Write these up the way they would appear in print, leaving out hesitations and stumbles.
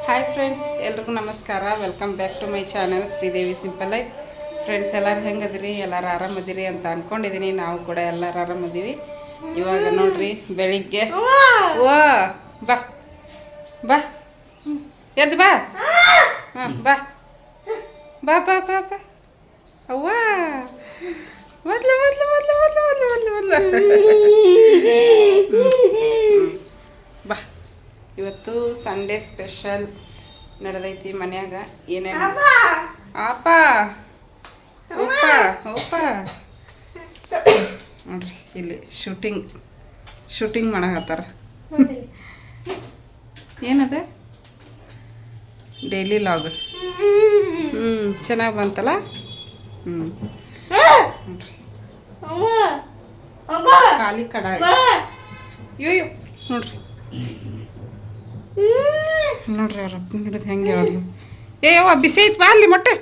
Hi friends, ಎಲ್ರಿಗೂ ನಮಸ್ಕಾರ. Welcome back to my channel Sridevi simple life. Friends, ಎಲ್ಲರೂ ಹೆಂಗದಿರಿ? ಎಲ್ಲರೂ ಆರಾಮದಿರಿ ಅಂತ ಅಂದ್ಕೊಂಡಿದ್ದೀನಿ. ನಾವು ಕೂಡ ಎಲ್ಲರೂ ಆರಾಮದೀವಿ. ಇವಾಗ ನೋಡ್ರಿ, ಬೆಳಿಗ್ಗೆ ಓ ಬಾ ಬಾ ಎದ್ದು ಬಾ. ಹಾಂ, ಬಾ ಬಾ ಬಾ ಬಾ ಬಾ. ಅವ್ವ ಮೊದಲು ಮೊದಲು ಮೊದಲು ಮೊದಲು ಮೊದಲು ಮೊದಲು ಮೊದಲು ಬಾ. ಇವತ್ತು ಸಂಡೇ ಸ್ಪೆಷಲ್ ನಡೆದೈತಿ ಮನ್ಯಾಗ. ಏನೇನು ಅಪ್ಪ ಉಪ್ಪ ಉಪ್ಪ ನೋಡ್ರಿ, ಇಲ್ಲಿ ಶೂಟಿಂಗ್ ಮಾಡಕತ್ತಾರ. ಏನದ? Daily log. ಚೆನ್ನಾಗಿ ಬಂತಲ್ಲ. ನೋಡ್ರಿ, ಖಾಲಿ ಕಡಾಯಿ. ಅಯ್ಯೋ ನೋಡ್ರಿ ನೋಡ್ರಿ, ಅವ್ರ ಅಪ್ಪನ ಹಿಡಿದು ಹೆಂಗೆ ಹೇಳೋದು. ಯವ್ವ ಬಿಸಿ ಐತೆ, ಬಾ ಅಲ್ಲಿ ಮೊಟ್ಟೆ.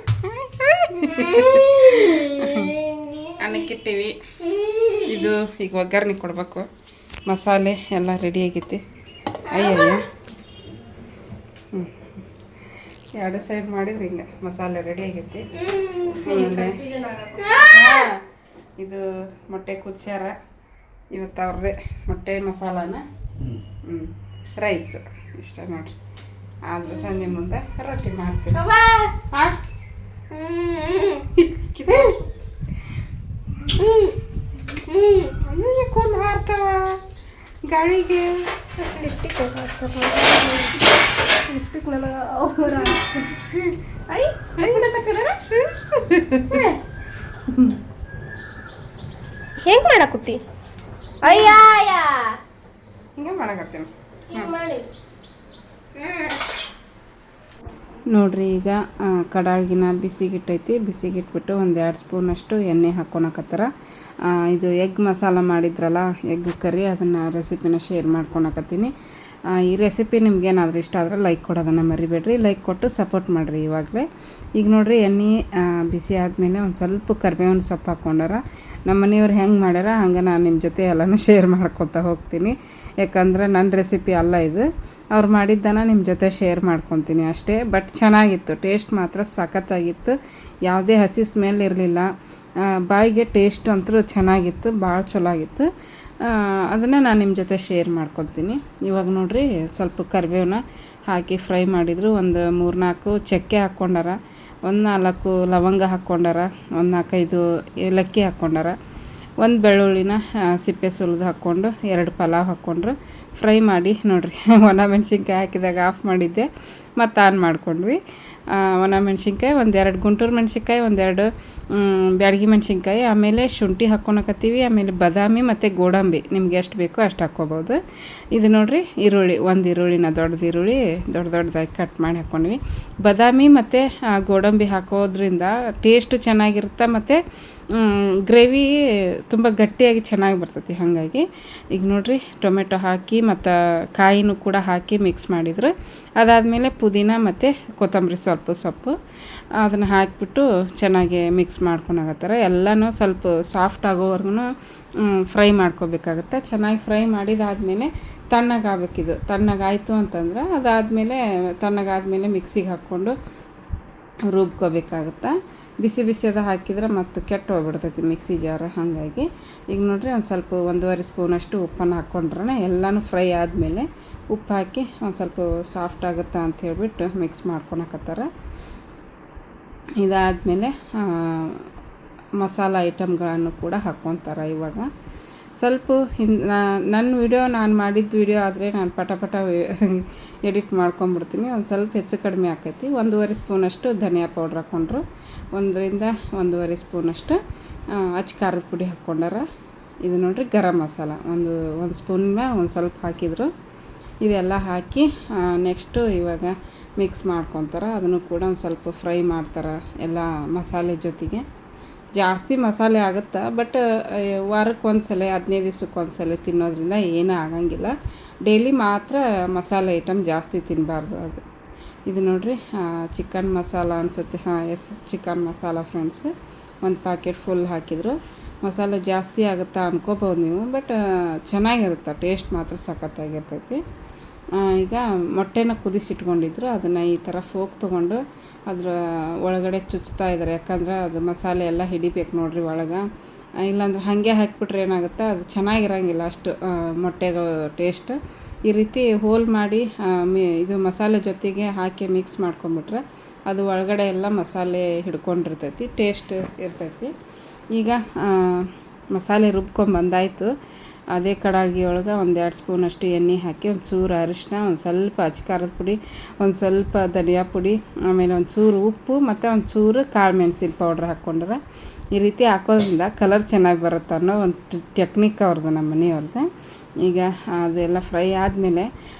ಅನ್ನಕ್ಕಿಟ್ಟಿವಿ. ಇದು ಈಗ ಒಗ್ಗರಣೆ ಕೊಡ್ಬೇಕು. ಮಸಾಲೆ ಎಲ್ಲ ರೆಡಿ ಆಗೈತಿ. ಅಯ್ಯಯ್ಯ, 2 ಸೈಡ್ ಮಾಡಿದ್ರೆ ಹಿಂಗೆ ಮಸಾಲೆ ರೆಡಿ ಆಗೈತಿ. ಇದು ಮೊಟ್ಟೆ ಕುದಿಸ್ಯಾರ ಇವತ್ತು. ಅವ್ರದ್ದೇ ಮೊಟ್ಟೆ ಮಸಾಲಾನ ರೈಸ್ ಇಷ್ಟ ನೋಡ್ರಿ. ಆದ್ರೆ ಸಂಜೆ ಮುಂದೆ ರೊಟ್ಟಿ ಮಾಡ್ತೀವಿ. ಹಾಂ, ಅಯ್ಯೋ ಕೊಂದು ಹಾರ್ತಾವ ಗಾಳಿಗೆ. ಲಿಫ್ಟಿಗೆ ಹೆಂಗೆ ಮಾಡಾಕತ್ತಿ? ಅಯ್ಯ ಹಿಂಗೆ ಮಾಡಕತ್ತೀನಿ ನೋಡ್ರಿ. ಈಗ ಕಡಾಳಿಗಿನ ಬಿಸಿಗಿಟ್ಟೈತಿ. ಬಿಸಿಗಿಟ್ಬಿಟ್ಟು 1-2 ಸ್ಪೂನಷ್ಟು ಎಣ್ಣೆ ಹಾಕ್ಕೊಳಕತ್ತಾರ. ಇದು ಎಗ್ ಮಸಾಲ ಮಾಡಿದ್ರಲ್ಲ, ಎಗ್ ಕರಿ, ಅದನ್ನು ರೆಸಿಪಿನ ಶೇರ್ ಮಾಡ್ಕೊಳಕತ್ತೀನಿ. ಈ ರೆಸಿಪಿ ನಿಮ್ಗೇನಾದರೂ ಇಷ್ಟ ಆದರೆ ಲೈಕ್ ಕೊಡೋದನ್ನು ಮರಿಬೇಡ್ರಿ. ಲೈಕ್ ಕೊಟ್ಟು ಸಪೋರ್ಟ್ ಮಾಡಿರಿ ಇವಾಗಲೇ. ಈಗ ನೋಡಿರಿ, ಎಣ್ಣೆ ಬಿಸಿ ಆದಮೇಲೆ ಒಂದು ಸ್ವಲ್ಪ ಕರಿಬೇವಿನ ಸೊಪ್ಪು ಹಾಕ್ಕೊಂಡಾರ. ನಮ್ಮ ಮನೆಯವ್ರು ಹೆಂಗೆ ಮಾಡ್ಯಾರ ಹಂಗೆ ನಾನು ನಿಮ್ಮ ಜೊತೆ ಎಲ್ಲನೂ ಶೇರ್ ಮಾಡ್ಕೊತಾ ಹೋಗ್ತೀನಿ. ಯಾಕಂದ್ರೆ ನನ್ನ ರೆಸಿಪಿ ಅಲ್ಲ ಇದು, ಅವ್ರು ಮಾಡಿದ್ದನ್ನು ನಿಮ್ಮ ಜೊತೆ ಶೇರ್ ಮಾಡ್ಕೊತೀನಿ ಅಷ್ಟೇ. ಬಟ್ ಚೆನ್ನಾಗಿತ್ತು, ಟೇಸ್ಟ್ ಮಾತ್ರ ಸಖತ್ತಾಗಿತ್ತು. ಯಾವುದೇ ಹಸಿ ಸ್ಮೆಲ್ ಇರಲಿಲ್ಲ. ಬಾಯಿಗೆ ಟೇಸ್ಟ್ ಅಂತೂ ಚೆನ್ನಾಗಿತ್ತು, ಭಾಳ ಚಲೋ ಆಗಿತ್ತು. ಅದನ್ನು ನಾನು ನಿಮ್ಮ ಜೊತೆ ಶೇರ್ ಮಾಡ್ಕೊತೀನಿ. ಇವಾಗ ನೋಡಿರಿ, ಸ್ವಲ್ಪ ಕರಿಬೇವನ್ನ ಹಾಕಿ ಫ್ರೈ ಮಾಡಿದರು. ಒಂದು 3-4 ಚಕ್ಕೆ ಹಾಕ್ಕೊಂಡಾರ, 1-4 ಲವಂಗ ಹಾಕ್ಕೊಂಡಾರ, 1-4-5 ಏಲಕ್ಕಿ ಹಾಕ್ಕೊಂಡಾರ, 1 ಬೆಳ್ಳುಳ್ಳಿನ ಸಿಪ್ಪೆ ಸುಲಿದು ಹಾಕ್ಕೊಂಡು 2 ಪಲಾವ್ ಹಾಕ್ಕೊಂಡ್ರು. ಫ್ರೈ ಮಾಡಿ ನೋಡಿರಿ, ಒಣ ಮೆಣಸಿನ್ಕಾಯಿ ಹಾಕಿದಾಗ ಆಫ್ ಮಾಡಿದ್ದೆ, ಮತ್ತು ಆನ್ ಮಾಡ್ಕೊಂಡ್ವಿ. ಒಣ ಮೆಣಸಿನ್ಕಾಯಿ 1-2 ಗುಂಟೂರು ಮೆಣಸಿನ್ಕಾಯಿ, 1-2 ಬ್ಯಾಡಗಿ ಮೆಣಸಿನ್ಕಾಯಿ, ಆಮೇಲೆ ಶುಂಠಿ ಹಾಕ್ಕೊಳಕತ್ತೀವಿ. ಆಮೇಲೆ ಬಾದಾಮಿ ಮತ್ತು ಗೋಡಂಬಿ ನಿಮ್ಗೆ ಎಷ್ಟು ಬೇಕೋ ಅಷ್ಟು ಹಾಕ್ಕೋಬೋದು. ಇದು ನೋಡಿರಿ, ಈರುಳ್ಳಿ, 1 ಈರುಳ್ಳಿನ ದೊಡ್ಡದು ಈರುಳ್ಳಿ ದೊಡ್ಡದಾಗಿ ಕಟ್ ಮಾಡಿ ಹಾಕ್ಕೊಂಡ್ವಿ. ಬಾದಾಮಿ ಮತ್ತು ಗೋಡಂಬಿ ಹಾಕೋದ್ರಿಂದ ಟೇಸ್ಟು ಚೆನ್ನಾಗಿರುತ್ತೆ, ಮತ್ತು ಗ್ರೇವಿ ತುಂಬ ಗಟ್ಟಿಯಾಗಿ ಚೆನ್ನಾಗಿ ಬರ್ತೈತಿ. ಹಾಗಾಗಿ ಈಗ ನೋಡಿರಿ, ಟೊಮೆಟೊ ಹಾಕಿ ಮತ್ತು ಕಾಯಿನೂ ಕೂಡ ಹಾಕಿ ಮಿಕ್ಸ್ ಮಾಡಿದ್ರು. ಅದಾದಮೇಲೆ ಪುದೀನ ಮತ್ತು ಕೊತ್ತಂಬರಿ ಸೊಪ್ಪು ಅದನ್ನು ಹಾಕಿಬಿಟ್ಟು ಚೆನ್ನಾಗಿ ಮಿಕ್ಸ್ ಮಾಡ್ಕೊಳಕತ್ತಾರೆ. ಎಲ್ಲನೂ ಸ್ವಲ್ಪ ಸಾಫ್ಟ್ ಆಗೋವರೆಗೂ ಫ್ರೈ ಮಾಡ್ಕೋಬೇಕಾಗತ್ತೆ. ಚೆನ್ನಾಗಿ ಫ್ರೈ ಮಾಡಿದಾದಮೇಲೆ ತಣ್ಣಗಾಗಬೇಕಿದು. ತಣ್ಣಗಾಯಿತು ಅಂತಂದ್ರೆ ತಣ್ಣಗಾದ್ಮೇಲೆ ಮಿಕ್ಸಿಗೆ ಹಾಕ್ಕೊಂಡು ರುಬ್ಕೋಬೇಕಾಗತ್ತೆ. ಬಿಸಿ ಅದ ಹಾಕಿದ್ರೆ ಮತ್ತು ಕೆಟ್ಟು ಹೋಗ್ಬಿಡ್ತೈತಿ ಮಿಕ್ಸಿ ಜಾರು. ಹಾಗಾಗಿ ಈಗ ನೋಡಿರಿ, ಒಂದು ಸ್ವಲ್ಪ 1.5 ಸ್ಪೂನಷ್ಟು ಉಪ್ಪನ್ನು ಹಾಕ್ಕೊಂಡ್ರೆ ಎಲ್ಲನೂ ಫ್ರೈ ಆದಮೇಲೆ ಉಪ್ಪು ಹಾಕಿ ಒಂದು ಸ್ವಲ್ಪ ಸಾಫ್ಟ್ ಆಗುತ್ತಾ ಅಂತ ಹೇಳ್ಬಿಟ್ಟು ಮಿಕ್ಸ್ ಮಾಡ್ಕೊಳಕತ್ತಾರ. ಇದಾದಮೇಲೆ ಮಸಾಲ ಐಟಮ್ಗಳನ್ನು ಕೂಡ ಹಾಕ್ಕೊತಾರೆ. ಇವಾಗ ಸ್ವಲ್ಪ ನನ್ನ ವಿಡಿಯೋ, ನಾನು ಮಾಡಿದ ವಿಡಿಯೋ ಆದರೆ ನಾನು ಪಟ ಎಡಿಟ್ ಮಾಡ್ಕೊಂಬಿಡ್ತೀನಿ. ಒಂದು ಸ್ವಲ್ಪ ಹೆಚ್ಚು ಕಡಿಮೆ ಆಕೈತಿ. 1.5 ಸ್ಪೂನಷ್ಟು ಧನಿಯಾ ಪೌಡ್ರ್ ಹಾಕ್ಕೊಂಡ್ರು, 1-1.5 ಸ್ಪೂನಷ್ಟು ಅಚ್ಚ ಖಾರದ ಪುಡಿ ಹಾಕ್ಕೊಂಡಾರ. ಇದು ನೋಡಿರಿ, ಗರಂ ಮಸಾಲ ಒಂದು ಸ್ಪೂನ್ ಮೇಲೆ ಒಂದು ಸ್ವಲ್ಪ ಹಾಕಿದರು. ಇದೆಲ್ಲ ಹಾಕಿ ನೆಕ್ಸ್ಟು ಇವಾಗ ಮಿಕ್ಸ್ ಮಾಡ್ಕೊತಾರೆ. ಅದನ್ನು ಕೂಡ ಒಂದು ಸ್ವಲ್ಪ ಫ್ರೈ ಮಾಡ್ತಾರೆ ಎಲ್ಲ ಮಸಾಲೆ ಜೊತೆಗೆ. ಜಾಸ್ತಿ ಮಸಾಲೆ ಆಗುತ್ತೆ, ಬಟ್ ವಾರಕ್ಕೆ ಒಂದ್ಸಲ 15 ದಿವ್ಸಕ್ಕೆ ಒಂದ್ಸಲ ತಿನ್ನೋದ್ರಿಂದ ಏನೂ ಆಗಂಗಿಲ್ಲ. ಡೈಲಿ ಮಾತ್ರ ಮಸಾಲೆ ಐಟಮ್ ಜಾಸ್ತಿ ತಿನ್ನಬಾರ್ದು. ಇದು ನೋಡಿರಿ, ಚಿಕನ್ ಮಸಾಲ ಅನಿಸುತ್ತೆ. Chicken masala friends, 1 packet full ಹಾಕಿದರು. ಮಸಾಲೆ ಜಾಸ್ತಿ ಆಗುತ್ತಾ ಅನ್ಕೋಬೋದು ನೀವು, ಬಟ್ ಚೆನ್ನಾಗಿರುತ್ತೆ, ಟೇಸ್ಟ್ ಮಾತ್ರ ಸಖತ್ತಾಗಿರ್ತೈತಿ. ಈಗ ಮೊಟ್ಟೆನ ಕುದಿಸಿಟ್ಕೊಂಡಿದ್ರು ಅದನ್ನು ಈ ಥರ ಫೋಕ್ ತೊಗೊಂಡು ಅದರ ಒಳಗಡೆ ಚುಚ್ತಾ ಇದ್ದಾರೆ, ಯಾಕಂದ್ರೆ ಅದು ಮಸಾಲೆ ಎಲ್ಲ ಹಿಡಿಬೇಕು ನೋಡಿರಿ ಒಳಗೆ. ಇಲ್ಲಾಂದ್ರೆ ಹಾಗೆ ಹಾಕಿಬಿಟ್ರೆ ಏನಾಗುತ್ತೆ, ಅದು ಚೆನ್ನಾಗಿರೋಂಗಿಲ್ಲ ಅಷ್ಟು ಮೊಟ್ಟೆಗಳು ಟೇಸ್ಟ್. ಈ ರೀತಿ ಹೋಲ್ ಮಾಡಿ ಇದು ಮಸಾಲೆ ಜೊತೆಗೆ ಹಾಕಿ ಮಿಕ್ಸ್ ಮಾಡ್ಕೊಂಬಿಟ್ರೆ ಅದು ಒಳಗಡೆ ಎಲ್ಲ ಮಸಾಲೆ ಹಿಡ್ಕೊಂಡಿರ್ತೈತಿ, ಟೇಸ್ಟ್ ಇರ್ತೈತಿ. ಈಗ ಮಸಾಲೆ ರುಬ್ಕೊಂಬಂದಾಯಿತು. ಅದೇ ಕಡಾಯಿ ಒಳಗೆ 1-2 ಸ್ಪೂನಷ್ಟು ಎಣ್ಣೆ ಹಾಕಿ ಒಂಚೂರು ಅರಿಶಿನ, ಒಂದು ಸ್ವಲ್ಪ ಅಚ್ಕಾರದ ಪುಡಿ, ಒಂದು ಸ್ವಲ್ಪ ಧನಿಯಾ ಪುಡಿ, ಆಮೇಲೆ ಒಂಚೂರು ಉಪ್ಪು ಮತ್ತು ಒಂಚೂರು ಕಾಳು ಮೆಣಸಿನ ಪೌಡ್ರ್ ಹಾಕ್ಕೊಂಡ್ರೆ ಈ ರೀತಿ ಹಾಕೋದ್ರಿಂದ ಕಲರ್ ಚೆನ್ನಾಗಿ ಬರುತ್ತೆ ಅನ್ನೋ ಒಂದು ಟೆಕ್ನಿಕ್ ಅವ್ರದ್ದು, ನಮ್ಮ ಮನೆಯವ್ರದ್ದು. ಈಗ ಅದೆಲ್ಲ ಫ್ರೈ ಆದಮೇಲೆ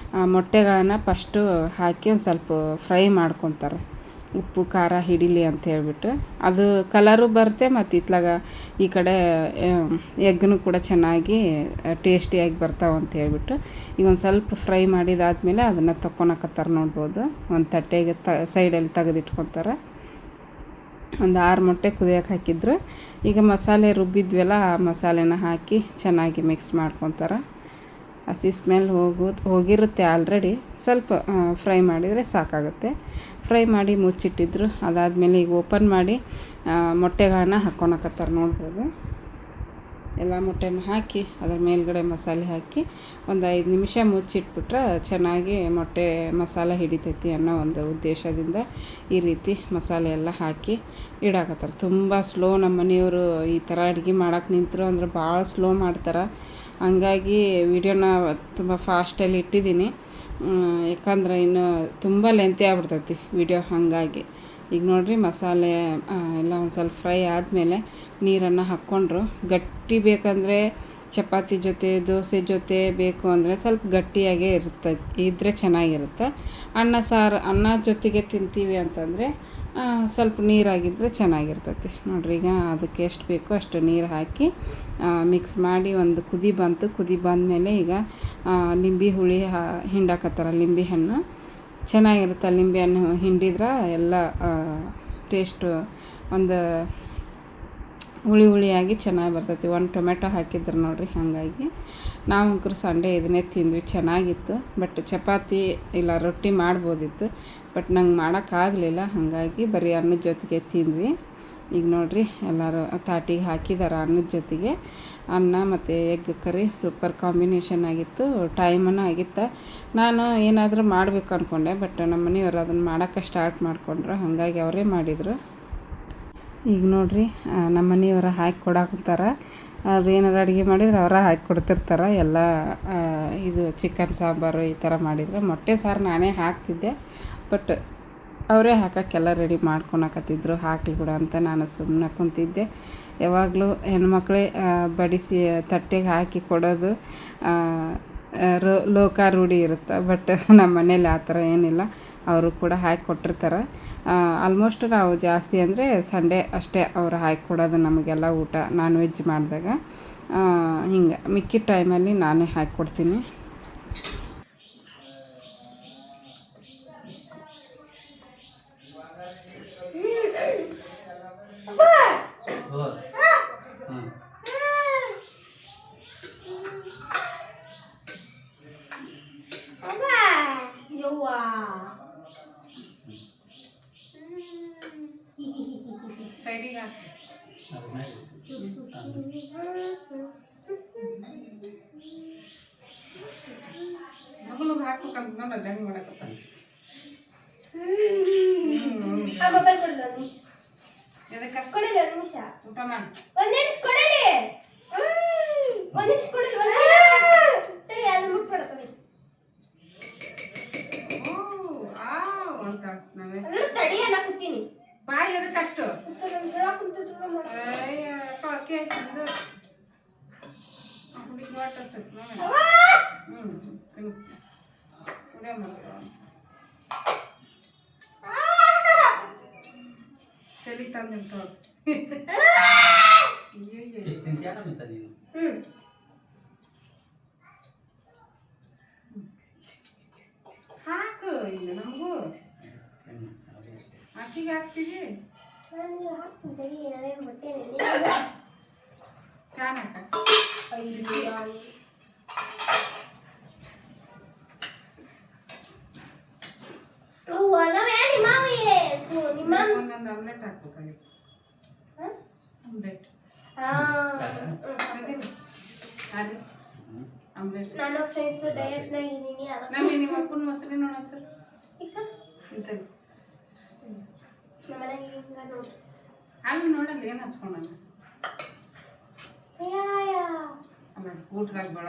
ಮೊಟ್ಟೆಗಳನ್ನು ಫಸ್ಟು ಹಾಕಿ ಒಂದು ಸ್ವಲ್ಪ ಫ್ರೈ ಮಾಡ್ಕೊತಾರೆ, ಉಪ್ಪು ಖಾರ ಹಿಡೀಲಿ ಅಂತ ಹೇಳ್ಬಿಟ್ಟು. ಅದು ಕಲರು ಬರುತ್ತೆ ಮತ್ತು ಇತ್ಲಾಗ ಈ ಕಡೆ ಎಗ್ಗು ಕೂಡ ಚೆನ್ನಾಗಿ ಟೇಸ್ಟಿಯಾಗಿ ಬರ್ತಾವೆ ಅಂತ ಹೇಳ್ಬಿಟ್ಟು ಈಗ ಒಂದು ಸ್ವಲ್ಪ ಫ್ರೈ ಮಾಡಿದಾದ್ಮೇಲೆ ಅದನ್ನು ತೊಗೊಳಕತ್ತಾರೆ ನೋಡ್ಬೋದು. ಒಂದು ತಟ್ಟೆಗೆ ಸೈಡಲ್ಲಿ ತೆಗೆದಿಟ್ಕೊತಾರೆ. ಒಂದು 6 ಮೊಟ್ಟೆ ಕುದಿಯೋಕೆ ಹಾಕಿದ್ರು. ಈಗ ಮಸಾಲೆ ರುಬ್ಬಿದ್ವಲ್ಲ, ಆ ಮಸಾಲೆನ ಹಾಕಿ ಚೆನ್ನಾಗಿ ಮಿಕ್ಸ್ ಮಾಡ್ಕೊತಾರೆ. ಹಸಿ ಸ್ಮೆಲ್ ಹೋಗಿರುತ್ತೆ ಆಲ್ರೆಡಿ, ಸ್ವಲ್ಪ ಫ್ರೈ ಮಾಡಿದರೆ ಸಾಕಾಗುತ್ತೆ. ಫ್ರೈ ಮಾಡಿ ಮುಚ್ಚಿಟ್ಟಿದ್ರು. ಅದಾದಮೇಲೆ ಈಗ ಓಪನ್ ಮಾಡಿ ಮೊಟ್ಟೆಗಳನ್ನ ಹಾಕ್ಕೊಳಕತ್ತಾರೆ ನೋಡ್ಬೋದು. ಎಲ್ಲ ಮೊಟ್ಟೆನ ಹಾಕಿ ಅದರ ಮೇಲ್ಗಡೆ ಮಸಾಲೆ ಹಾಕಿ ಒಂದು 5 ನಿಮಿಷ ಮುಚ್ಚಿಟ್ಬಿಟ್ರೆ ಚೆನ್ನಾಗಿ ಮೊಟ್ಟೆ ಮಸಾಲೆ ಹಿಡಿತೈತಿ ಅನ್ನೋ ಒಂದು ಉದ್ದೇಶದಿಂದ ಈ ರೀತಿ ಮಸಾಲೆ ಎಲ್ಲ ಹಾಕಿ ಇಡಾಕತ್ತಾರೆ. ತುಂಬ ಸ್ಲೋ ನಮ್ಮ ಮನೆಯವರು ಈ ಥರ ಅಡುಗೆ ಮಾಡೋಕೆ ನಿಂತರು ಅಂದ್ರೆ ಭಾಳ ಸ್ಲೋ ಮಾಡ್ತಾರೆ. ಹಂಗಾಗಿ ವಿಡಿಯೋನ ತುಂಬ ಫಾಸ್ಟಲ್ಲಿ ಇಟ್ಟಿದ್ದೀನಿ, ಯಾಕಂದ್ರೆ ಇನ್ನು ತುಂಬ ಲೆಂತಿ ಆಗ್ಬಿಡ್ತೈತಿ ವಿಡಿಯೋ. ಹಾಗಾಗಿ ಈಗ ನೋಡಿರಿ ಮಸಾಲೆ ಎಲ್ಲ ಒಂದು ಸ್ವಲ್ಪ ಫ್ರೈ ಆದಮೇಲೆ ನೀರನ್ನು ಹಾಕ್ಕೊಂಡ್ರು. ಗಟ್ಟಿ ಬೇಕಂದರೆ ಚಪಾತಿ ಜೊತೆ ದೋಸೆ ಜೊತೆ ಬೇಕು ಅಂದರೆ ಸ್ವಲ್ಪ ಗಟ್ಟಿಯಾಗೇ ಇದ್ದರೆ ಚೆನ್ನಾಗಿರುತ್ತೆ. ಅನ್ನ ಜೊತೆಗೆ ತಿಂತೀವಿ ಅಂತಂದರೆ ಸ್ವಲ್ಪ ನೀರಾಗಿದ್ದರೆ ಚೆನ್ನಾಗಿರ್ತೈತಿ ನೋಡಿರಿ. ಈಗ ಅದಕ್ಕೆ ಎಷ್ಟು ಬೇಕೋ ಅಷ್ಟು ನೀರು ಹಾಕಿ ಮಿಕ್ಸ್ ಮಾಡಿ ಒಂದು ಕುದಿ ಬಂದಮೇಲೆ ಈಗ ಲಿಂಬೆ ಹುಳಿ ಹಿಂಡಾಕತ್ತಾರೆ. ಲಿಂಬೆ ಹಣ್ಣು ಚೆನ್ನಾಗಿರುತ್ತೆ. ಲಿಂಬೆ ಹಣ್ಣು ಹಿಂಡಿದ್ರೆ ಎಲ್ಲ ಟೇಸ್ಟು ಒಂದು ಹುಳಿಯಾಗಿ ಚೆನ್ನಾಗಿ ಬರ್ತೈತಿ. 1 ಟೊಮೆಟೊ ಹಾಕಿದ್ರು ನೋಡಿರಿ. ಹಾಗಾಗಿ ನಾವು ಸಂಡೇ ಇದನ್ನೇ ತಿಂದ್ವಿ, ಚೆನ್ನಾಗಿತ್ತು. ಬಟ್ ಚಪಾತಿ ಇಲ್ಲ ರೊಟ್ಟಿ ಮಾಡ್ಬೋದಿತ್ತು, ಬಟ್ ನಂಗೆ ಮಾಡೋಕ್ಕಾಗಲಿಲ್ಲ. ಹಾಗಾಗಿ ಬರೀ ಅನ್ನದ ಜೊತೆಗೆ ತಿಂದ್ವಿ. ಈಗ ನೋಡಿರಿ ಎಲ್ಲರೂ ತಾಟಿಗೆ ಹಾಕಿದ್ದಾರೆ ಅನ್ನದ ಜೊತೆಗೆ. ಅನ್ನ ಮತ್ತು ಎಗ್ ಕರಿ ಸೂಪರ್ ಕಾಂಬಿನೇಷನ್ ಆಗಿತ್ತು. ಟೈಮನ್ನು ಆಗಿತ್ತು. ನಾನು ಏನಾದರೂ ಮಾಡಬೇಕು ಅಂದ್ಕೊಂಡೆ, ಬಟ್ ನಮ್ಮ ಮನೆಯವರು ಅದನ್ನು ಮಾಡೋಕ್ಕೆ ಸ್ಟಾರ್ಟ್ ಮಾಡಿಕೊಂಡ್ರು. ಹಾಗಾಗಿ ಅವರೇ ಮಾಡಿದರು. ಈಗ ನೋಡಿರಿ ನಮ್ಮ ಮನೆಯವರು ಹಾಕಿ ಕೊಡಾಕತ್ತಾರೆ. ಅದು ಏನಾರು ಅಡುಗೆ ಮಾಡಿದ್ರೆ ಅವರ ಹಾಕಿ ಕೊಡ್ತಿರ್ತಾರೆ. ಎಲ್ಲ ಇದು ಚಿಕನ್ ಸಾಂಬಾರು ಈ ಥರ ಮಾಡಿದರೆ, ಮೊಟ್ಟೆ ಸಾರು ನಾನೇ ಹಾಕ್ತಿದ್ದೆ, ಬಟ್ ಅವರೇ ಹಾಕೋಕ್ಕೆಲ್ಲ ರೆಡಿ ಮಾಡ್ಕೊಳಕತ್ತಿದ್ರು. ಹಾಕಲಿ ಬಿಡು ಅಂತ ನಾನು ಸುಮ್ಮನೆ ಕುಂತಿದ್ದೆ. ಯಾವಾಗಲೂ ಹೆಣ್ಮಕ್ಳೇ ಬಡಿಸಿ ತಟ್ಟೆಗೆ ಹಾಕಿ ಕೊಡೋದು ಲೋಕಾರೂಢಿ ಇರುತ್ತೆ. ಬಟ್ ನಮ್ಮ ಮನೇಲಿ ಆ ಥರ ಏನಿಲ್ಲ, ಅವರು ಕೂಡ ಹಾಕಿ ಕೊಟ್ಟಿರ್ತಾರೆ. ಆಲ್ಮೋಸ್ಟ್ ನಾವು ಜಾಸ್ತಿ ಅಂದರೆ ಸಂಡೇ ಅಷ್ಟೇ ಅವ್ರು ಹಾಕಿ ಕೊಡೋದು ನಮಗೆಲ್ಲ ಊಟ, ನಾನ್ ವೆಜ್ ಮಾಡಿದಾಗ. ಹಿಂಗೆ ಮಿಕ್ಕಿದ ಟೈಮಲ್ಲಿ ನಾನೇ ಹಾಕಿ ಕೊಡ್ತೀನಿ. ಸೈಡಿಗೆ ಮಗನಿಗೆ ಹಾಕ್ಬೇಕಂತ ನೋಡ ಜಂಗ್ ಮಾಡಕತ್ತ. ಊಟ ಮಾಡಿ ಬಾಯಿ ಅದಕ್ಕಷ್ಟು ಅತಿ ಆಯ್ತು ಹುಡುಗಿ ವಾಟಸ್ತೈತಿ. ತಿನ್ನಿಸ್ತೀನಿ ಕುಡಿಯೋ ಮಾಡ್ತೀವ ತಲೆಗೆ ತಂದಿರ್ತಾವ. ಹಾಕು ಇಲ್ಲ ನಮಗೂ ಆಕಿಗೆ ಹಾಕ್ತೀವಿ. ಫ್ಯಾನ್ ಹಾಕ ಆಮ್ಲೆಟ್ ಹಾಕ್ಬೇಕಾಗಿತ್ತು. ಆಮ್ಲೆಟ್ ಅದೇ ಆಮ್ಲೆಟ್. ನಾನು ಫ್ರೆಂಡ್ಸ್ ಡಯಟ್ನಾಗ ಇದ್ದೀನಿ. ನಮಗೆ ನಿಮ್ಮ ಅಪ್ಪನ ಮೊಸರು ನೋಡೋಣ ಸರ್. ಇಂಥದ್ದು ನಮ್ಮ ಮನೆಗೆ ಹಿಂಗ ನೋಡಿ ಅಲ್ಲಿ ನೋಡಲ್ಲ ಏನು ಹಚ್ಕೊಂಡಂಗ ಅಲ್ಲ ಊಟದಾಗ ಬೇಡ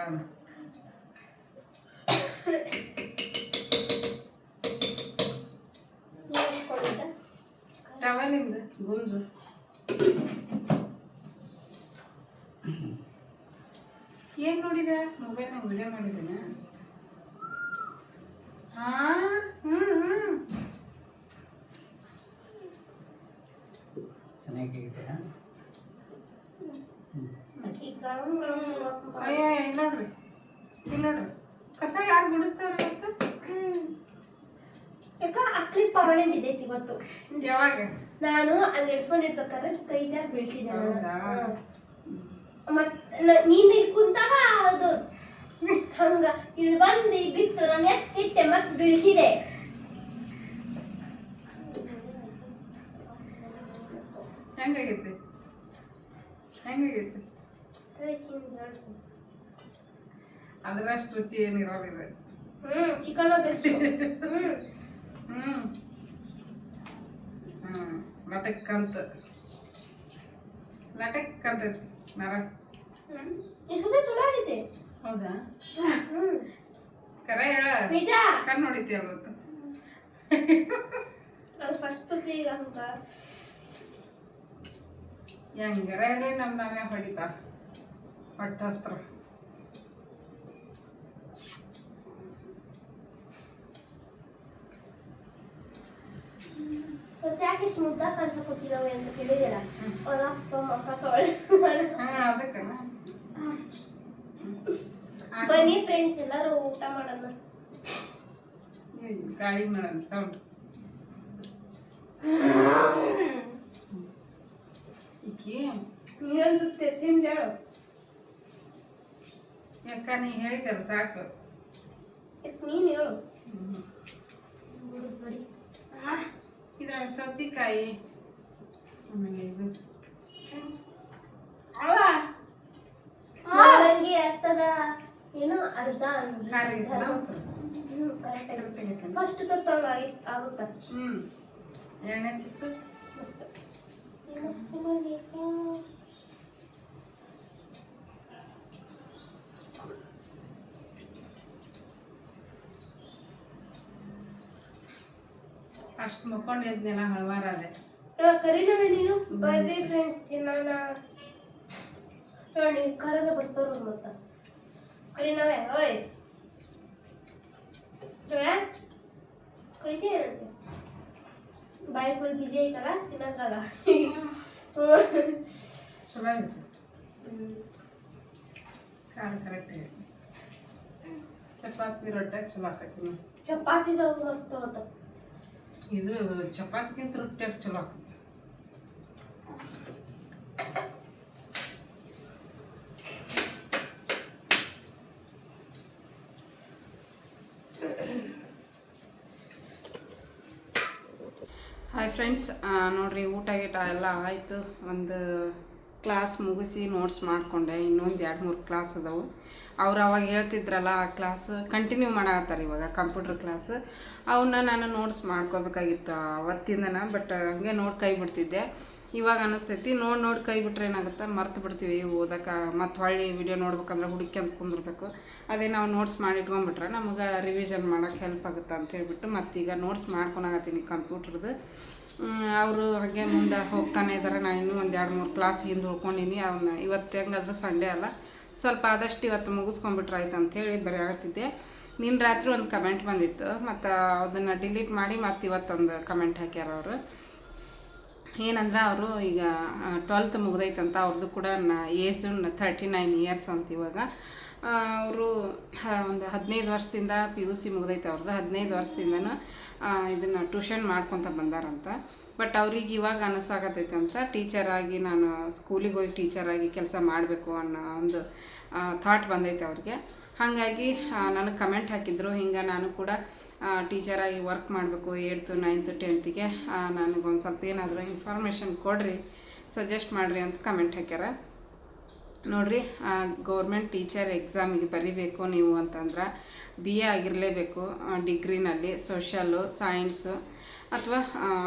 ಟವಲಿಂದ ಗುಂಜು ಏನ್ ನೋಡಿದೆ ಮೊಬೈಲ್ನಾಗ ವಿಡಿಯೋ ಮಾಡಿದ್ದೇನೆ. ಹಾ ಚೆನ್ನಾಗಿದೆ. ಅಯ್ಯ ಇಲ್ಲ ನೋಡ್ರಿ, ಇಲ್ಲ ನೋಡ್ರಿ ಕಸ ಯಾರು ಗುಡಿಸ್ತಾವ್ರಿ ಇವತ್ತು? ಯಾಕ ಅಕ್ಲಿ ಪವಣೆ ಬಿದ್ದೈತಿ ಇವತ್ತು. ಯಾವಾಗ? ನಾನು ಅಲ್ಲಿ ಹೆಡ್ಫೋನ್ ಇಡ್ಬೇಕಾದ್ರೆ ಕೈ ಜಾರ್ ಬೀಳ್ತಿದ್ದೆ. ಹೌದಾ? ಮತ್ ನೀನ್ ಇಲ್ಲಿ ಕುಂತಾಗ ಅದು ಹಂಗ ಇಲ್ಲಿ ಬಂದು ಬಿತ್ತು, ನಾನು ಎತ್ತಿಟ್ಟೆ ಮತ್ ಬೀಳ್ಸಿದೆ. ಹೆಂಗಾಗೈತಿ ಹೆಂಗಾಗೈತಿ? ಅದರಷ್ಟು ರುಚಿ ಏನಿರೋದಿಲ್ಲ. Chicken best. ಲಟಕ್ ಅಂತ ನರ. ಈ ಸುದ್ದಿ ಚಲೋ ಆಗೈತೆ. ಹೌದಾ? ಕರೆ ಹೇಳ, ನಿಜ. ಕಣ್ಣು ಹೊಡಿತೀಯ ಅವತ್ತು. ಅದು ಫಸ್ಟ್ ಈಗ ಹಂಗ ಹೆಂಗಾರ ಹೇಳಿ ನಮ್ಮ ನಾವೇ ಹೊಡಿತಾ ಪಟ್ಟಾಸ್ತ್ರ. ಮತ್ತೆ ಯಾಕೆ ಇಷ್ಟು ಮುದ್ದ ಕನ್ಸಕೊತಿದಾವೆ ಅಂತ ಕೇಳಿದಿರ? ಅವ್ರ ಅಪ್ಪ ಮಕ್ಕ ಅದಕ್ಕಲ್ಲ. ಬನ್ನಿ ಫ್ರೆಂಡ್ಸ್ ಎಲ್ಲರೂ ಊಟ ಮಾಡೋಣ. ಗಾಳಿ ಮಾಡೋಣ ಸೌಂಡ್. ಈಕಿ ನೀನಂತ ತಿಂದೇಳು. ಯಾಕ ನೀ ಹೇಳಿದ್ದಲ್ಲ ಸಾಕು. ನೀನು ಹೇಳು. ಇದು ಸೌತಿಕಾಯಿ, ಆಮೇಲೆ ಇದು ಮೂಲಂಗಿ ಆಗ್ತದ ಏನು ಅರ್ಧ ಖಾರ ಐತಲ್ಲ ಫಸ್ಟ್ ತತ್ತಂಗ ಆಗುತ್ತ. ಎಣ್ಣೆ ತಿತ್ತು ಅಷ್ಟು ಮಕ್ಕೊಂಡು ಎದ್ನೆಲ್ಲ ಹಳವಾರ ಅದೇ. ಕರೀನವೆ ನೀನು ಬರ್ರಿ ಫ್ರೆಂಡ್ಸ್ ತಿನ್ನೋಣ. ನೋಡಿ ಕರದ ಬರ್ತಾರ ಮತ್ತ ಕರೀನವೆ. ಓಯ್ ಕರಿತೀಯ ಬಾಯಿ ಫುಲ್ ಬಿಸಿ ಐತಲ್ಲ ತಿನ್ನೋದ್ರಾಗ. ಚಲೋ ಐತೆ ಖಾರ ಕರೆಕ್ಟ್ ಐತೆ. ಚಪಾತಿ ರೊಟ್ಟಿ ಚಲೋ ಆಕೈತಿ. ಚಪಾತಿದಾಗ ಮಸ್ತ್ ಹೋತ. ಇದು ಚಪಾತಿಗಿಂತ ರೊಟ್ಟಿಯಾಗ ಚಲೋ ಆಕೈತಿ. ಹಾಯ್ ಫ್ರೆಂಡ್ಸ್, ನೋಡಿರಿ ಊಟ ಗೀಟ ಎಲ್ಲ ಆಯಿತು. ಒಂದು ಕ್ಲಾಸ್ ಮುಗಿಸಿ ನೋಟ್ಸ್ ಮಾಡಿಕೊಂಡೆ. ಇನ್ನೊಂದು 2-3 ಕ್ಲಾಸ್ ಅದಾವು. ಅವ್ರು ಅವಾಗ ಹೇಳ್ತಿದ್ರಲ್ಲ ಆ ಕ್ಲಾಸ್ ಕಂಟಿನ್ಯೂ ಮಾಡಾಕತ್ತಾರೆ ಇವಾಗ, ಕಂಪ್ಯೂಟರ್ ಕ್ಲಾಸ್. ಅವನ್ನ ನಾನು ನೋಟ್ಸ್ ಮಾಡ್ಕೋಬೇಕಾಗಿತ್ತು ಅವತ್ತಿಂದನ. ಬಟ್ ಹಂಗೆ ನೋಡಿ ಕೈ ಬಿಡ್ತಿದ್ದೆ. ಇವಾಗ ಅನ್ನಿಸ್ತೈತಿ ನೋಡಿ ಕೈ ಬಿಟ್ರೆ ಏನಾಗುತ್ತೆ, ಮರ್ತು ಬಿಡ್ತೀವಿ ಓದಕ್ಕೆ. ಮತ್ತು ಹೊಳ್ಳಿ ವಿಡಿಯೋ ನೋಡ್ಬೇಕಂದ್ರೆ ಹುಡುಕ್ಯಂತ ಕುಂದಿರ್ಬೇಕು. ಅದೇ ನಾವು ನೋಟ್ಸ್ ಮಾಡಿ ಇಟ್ಕೊಂಡ್ಬಿಟ್ರೆ ನಮಗೆ ರಿವಿಷನ್ ಮಾಡೋಕ್ಕೆ ಹೆಲ್ಪ್ ಆಗುತ್ತೆ ಅಂತ ಹೇಳ್ಬಿಟ್ಟು ಮತ್ತೀಗ ನೋಟ್ಸ್ ಮಾಡ್ಕೊಳಕತ್ತೀನಿ ಕಂಪ್ಯೂಟ್ರದ್ದು. ಅವರು ಹಾಗೆ ಮುಂದೆ ಹೋಗ್ತಾನೆ ಇದ್ದಾರೆ. ನಾನು ಇನ್ನೂ ಒಂದು 2-3 ಕ್ಲಾಸ್ ಹಿಂದೆ ಉಳ್ಕೊಂಡೀನಿ. ಅವನ್ನ ಇವತ್ತು ಹೆಂಗಾದ್ರೆ ಸಂಡೇ ಅಲ್ಲ, ಸ್ವಲ್ಪ ಆದಷ್ಟು ಇವತ್ತು ಮುಗಿಸ್ಕೊಂಡ್ಬಿಟ್ರೆ ಆಯ್ತು ಅಂಥೇಳಿ ಬರೆಯಾಗತ್ತಿದ್ದೆ. ನಿನ್ನ ರಾತ್ರಿ ಒಂದು ಕಮೆಂಟ್ ಬಂದಿತ್ತು, ಮತ್ತು ಅದನ್ನು ಡಿಲೀಟ್ ಮಾಡಿ ಮತ್ತು ಇವತ್ತೊಂದು ಕಮೆಂಟ್ ಹಾಕ್ಯಾರ ಅವರು. ಏನಂದ್ರೆ ಅವರು ಈಗ 12th ಮುಗ್ದೈತಂತ. ಅವ್ರದ್ದು ಕೂಡ ಏಜ್ 39 ಇಯರ್ಸ್ ಅಂತ ಇವಾಗ. ಅವರು ಒಂದು 15 ವರ್ಷದಿಂದ PUC ಮುಗ್ದೈತೆ ಅವ್ರದ್ದು. 15 ವರ್ಷದಿಂದನೂ ಇದನ್ನು ಟ್ಯೂಷನ್ ಮಾಡ್ಕೊತ ಬಂದಾರಂತ. ಬಟ್ ಅವ್ರಿಗೆ ಇವಾಗ ಅನಿಸಾಗತ್ತೈತೆ ಅಂತ ಟೀಚರಾಗಿ ನಾನು ಸ್ಕೂಲಿಗೆ ಹೋಗಿ ಟೀಚರಾಗಿ ಕೆಲಸ ಮಾಡಬೇಕು ಅನ್ನೋ ಒಂದು ಥಾಟ್ ಬಂದೈತೆ ಅವ್ರಿಗೆ. ಹಾಗಾಗಿ ನನಗೆ ಕಮೆಂಟ್ ಹಾಕಿದ್ರು, ಹಿಂಗೆ ನಾನು ಕೂಡ ಟೀಚರಾಗಿ ವರ್ಕ್ ಮಾಡಬೇಕು 8th 9th 10th ನನಗೊಂದು ಸ್ವಲ್ಪ ಏನಾದರೂ ಇನ್ಫಾರ್ಮೇಷನ್ ಕೊಡ್ರಿ, ಸಜೆಸ್ಟ್ ಮಾಡಿರಿ ಅಂತ ಕಮೆಂಟ್ ಹಾಕ್ಯಾರ. ನೋಡಿರಿ, ಗೌರ್ಮೆಂಟ್ ಟೀಚರ್ ಎಕ್ಸಾಮಿಗೆ ಬರೀಬೇಕು ನೀವು ಅಂತಂದ್ರೆ BA ಆಗಿರಲೇಬೇಕು. ಡಿಗ್ರಿನಲ್ಲಿ ಸೋಷಲ್ಲು, ಸೈನ್ಸು ಅಥವಾ